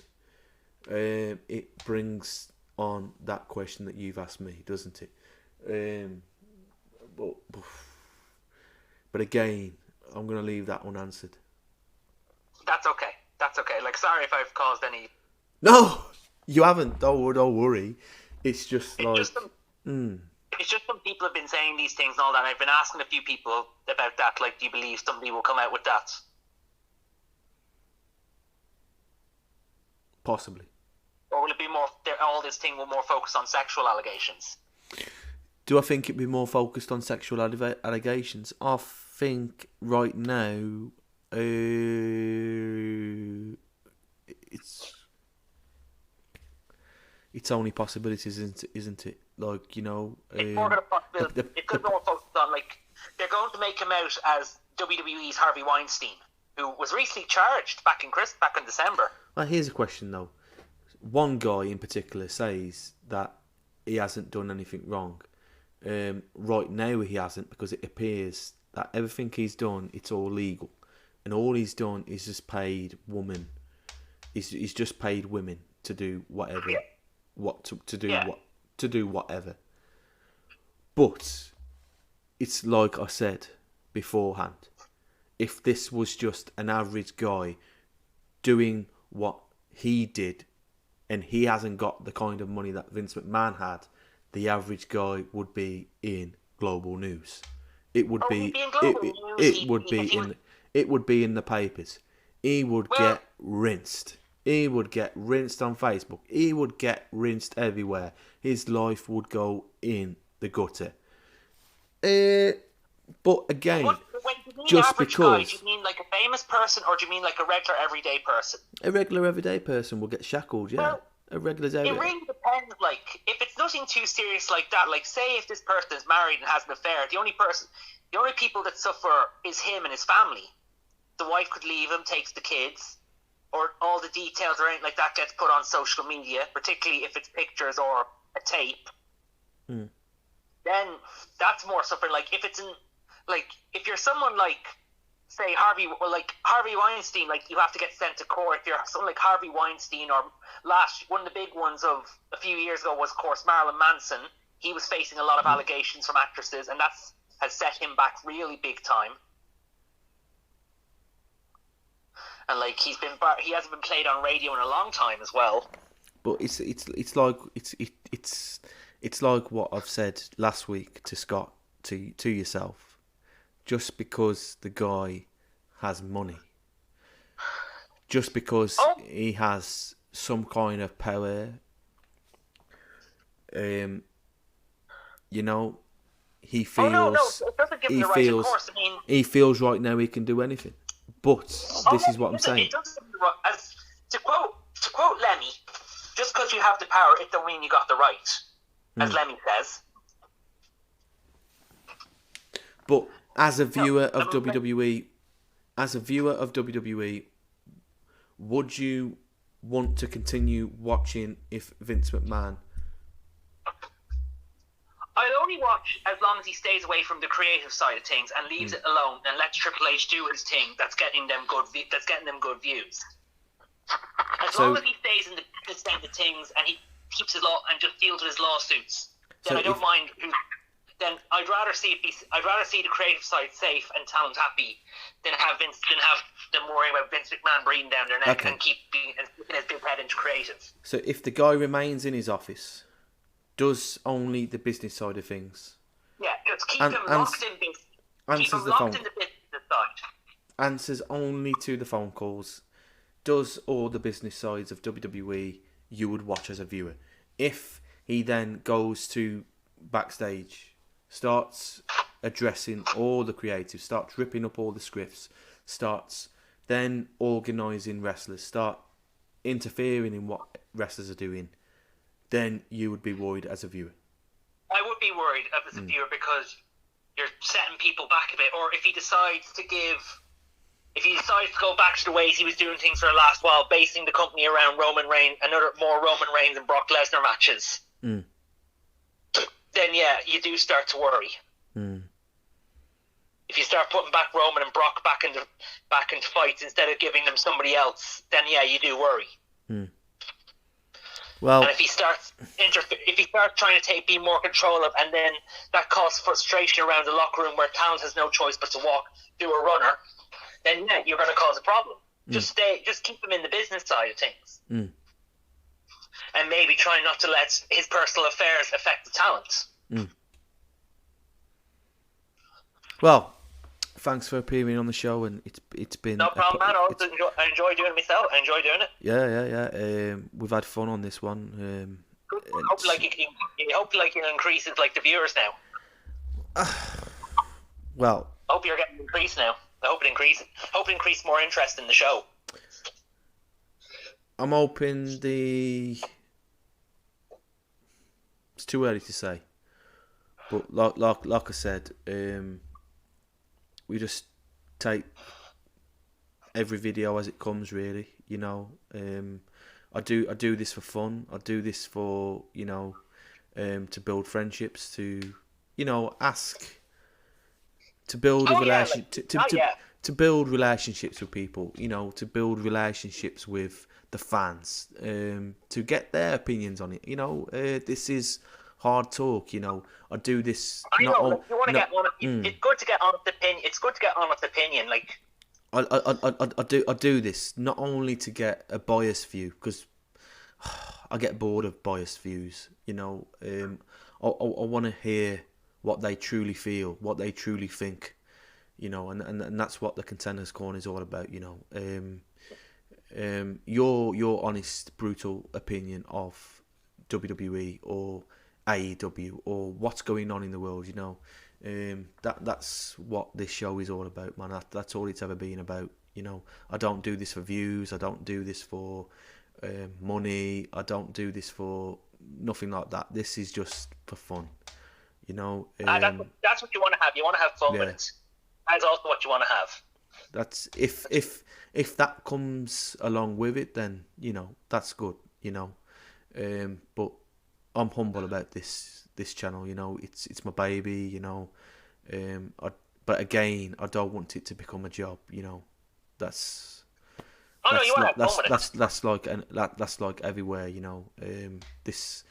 it. It brings on that question that you've asked me, doesn't it? But again, I'm going to leave that unanswered. That's okay. Like, sorry if I've caused any... No, you haven't. Don't worry. It's just It's just some people have been saying these things and all that, and I've been asking a few people about that, like, do you believe somebody will come out with that? Possibly. Or will it be more, all this thing will more focus on sexual allegations? Do I think it'd be more focused on sexual allegations? I think right now, it's only possibilities, isn't it? Like, it's more going to possibility. It could be more focused on, like, they're going to make him out as WWE's Harvey Weinstein, who was recently charged back in December. Well, here's a question though. One guy in particular says that he hasn't done anything wrong. Right now he hasn't, because it appears that everything he's done, it's all legal, and all he's done is just paid women. He's just paid women to do whatever, to do whatever. But it's like I said beforehand. If this was just an average guy doing what he did, and he hasn't got the kind of money that Vince McMahon had, the average guy would be in global news. It would be in the papers. He would get rinsed. He would get rinsed on Facebook. He would get rinsed everywhere. His life would go in the gutter. But again, when you mean just average because guy, do you mean like a famous person, or do you mean like a regular everyday person? a regular everyday person will get shackled, yeah. Well, A regular it really depends. Like, if it's nothing too serious like that, like say if this person is married and has an affair, the only people that suffer is him and his family. The wife could leave him, takes the kids, or all the details or anything like that gets put on social media, particularly if it's pictures or a tape. Then that's more suffering. Like if it's if you're someone like, say Harvey Weinstein, like you have to get sent to court. If you're someone like Harvey Weinstein, or one of the big ones of a few years ago was, of course, Marilyn Manson. He was facing a lot of allegations from actresses, and has set him back really big time. And like he hasn't been played on radio in a long time as well. But it's like what I've said last week to Scott, to yourself. Just because the guy has money, just because he has some kind of power, he feels it doesn't give him the right, of course. I mean, he feels right now he can do anything. But this is what I'm saying. To quote Lemmy, just because you have the power, it don't mean you got the right, as Lemmy says. But as a viewer of WWE, would you want to continue watching if Vince McMahon? I'll only watch as long as he stays away from the creative side of things and leaves it alone and lets Triple H do his thing. That's getting them good views. As long as he stays in the business end of things and he keeps his law and just deals with his lawsuits, then I don't mind. Then I'd rather see the creative side safe and talent happy than have them worrying about Vince McMahon breathing down their neck and keeping his big head into creative. So if the guy remains in his office, does only the business side of things, just keep them locked in business. Keep them locked in the business side. Answers only to the phone calls. Does all the business sides of WWE you would watch as a viewer. If he then goes to backstage, starts addressing all the creatives, starts ripping up all the scripts, starts then organising wrestlers, start interfering in what wrestlers are doing, then you would be worried as a viewer. I would be worried as a viewer because you're setting people back a bit. Or if he decides to go back to the ways he was doing things for the last while, basing the company around Roman Reigns and Brock Lesnar matches, then you do start to worry. If you start putting back Roman and Brock back into fights instead of giving them somebody else, then you do worry. Well, and if he starts trying to be more control of, and then that causes frustration around the locker room where talent has no choice but to do a runner, then you're going to cause a problem. Just keep him in the business side of things, and maybe try not to let his personal affairs affect the talent. Well, thanks for appearing on the show, and it's been no problem, man. I enjoy doing it myself. I enjoy doing it. Yeah. We've had fun on this one. Hope it increases like the viewers now. Well, I hope you're getting increased now. I hope it increases. Hope it increase more interest in the show. I'm hoping it's too early to say, but like I said, we just take every video as it comes, really. I do this for fun. I do this for to build friendships, to ask, to build a relationship, to build relationships with people, you know, to build relationships with the fans, to get their opinions on it. You know, this is hard talk. You know, I do this. I know. Like, you want to not, get honest. It's good to get honest opinion. It's good to get honest opinion. Like I do this not only to get a biased view, because I get bored of biased views. You know, I want to hear what they truly feel, what they truly think. You know, and that's what the Contenders Corner is all about. You know, your honest, brutal opinion of WWE or AEW or what's going on in the world. You know, that's what this show is all about, man. That's all it's ever been about. You know, I don't do this for views. I don't do this for money. I don't do this for nothing like that. This is just for fun. You know, that's what you want to have. You want to have fun with it. That's also what you want to have. That's if that comes along with it, then you know that's good. You know, but I'm humble about this channel. You know, it's my baby. You know, but again, I don't want it to become a job. You know, that's like everywhere. You know, this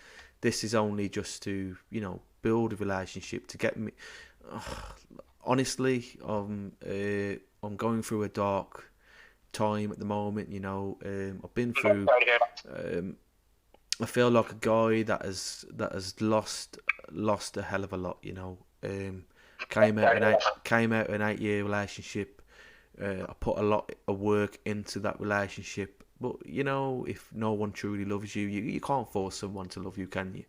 is only just to, you know, build a relationship, to get me. Honestly, I'm going through a dark time at the moment. You know, I've been through. I feel like a guy that has lost a hell of a lot. You know, came out of an 8-year relationship. I put a lot of work into that relationship, but you know, if no one truly loves you, you can't force someone to love you, can you?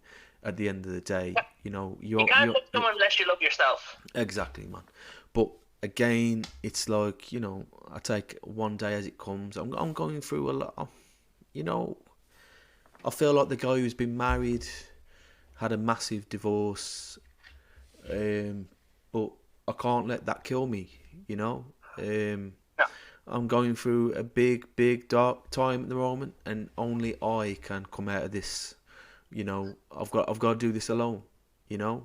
At the end of the day, you know, you can't love someone unless you love yourself. Exactly, man. But again, it's like, you know, I take one day as it comes. I'm going through a lot. You know, I feel like the guy who's been married had a massive divorce, but I can't let that kill me. You know, I'm going through a big dark time at the moment, and only I can come out of this. You know, I've got to do this alone. You know,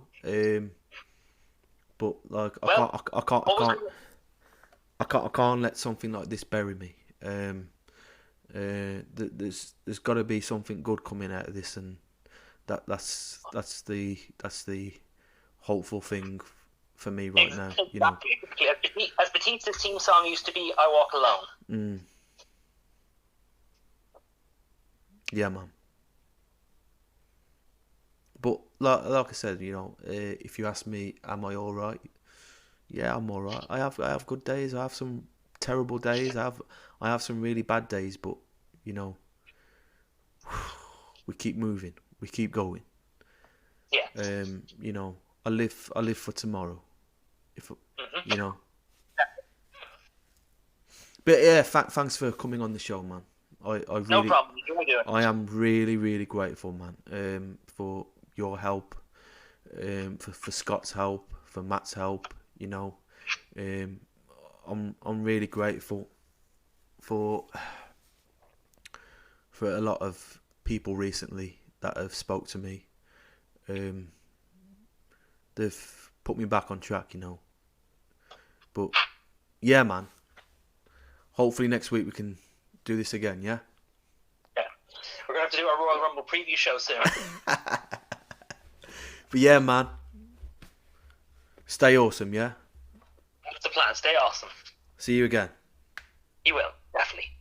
but like I can't let something like this bury me. There's got to be something good coming out of this, and that's the hopeful thing for me right now. You know, as Batista's theme song used to be, "I Walk Alone." Yeah, man. But like I said, you know, if you ask me, am I all right? Yeah, I'm all right. I have good days. I have some terrible days. I have some really bad days. But you know, we keep moving. We keep going. Yeah. You know, I live for tomorrow. You know. But yeah, thanks for coming on the show, man. I really, no problem. I am really grateful, man. For your help, for Scott's help, for Matt's help. You know, I'm really grateful for a lot of people recently that have spoke to me. They've put me back on track, you know. But yeah, man. Hopefully next week we can do this again. Yeah. Yeah, we're gonna have to do our Royal Rumble preview show soon. But yeah, man. Stay awesome, yeah? That's the plan. Stay awesome. See you again. You will, definitely.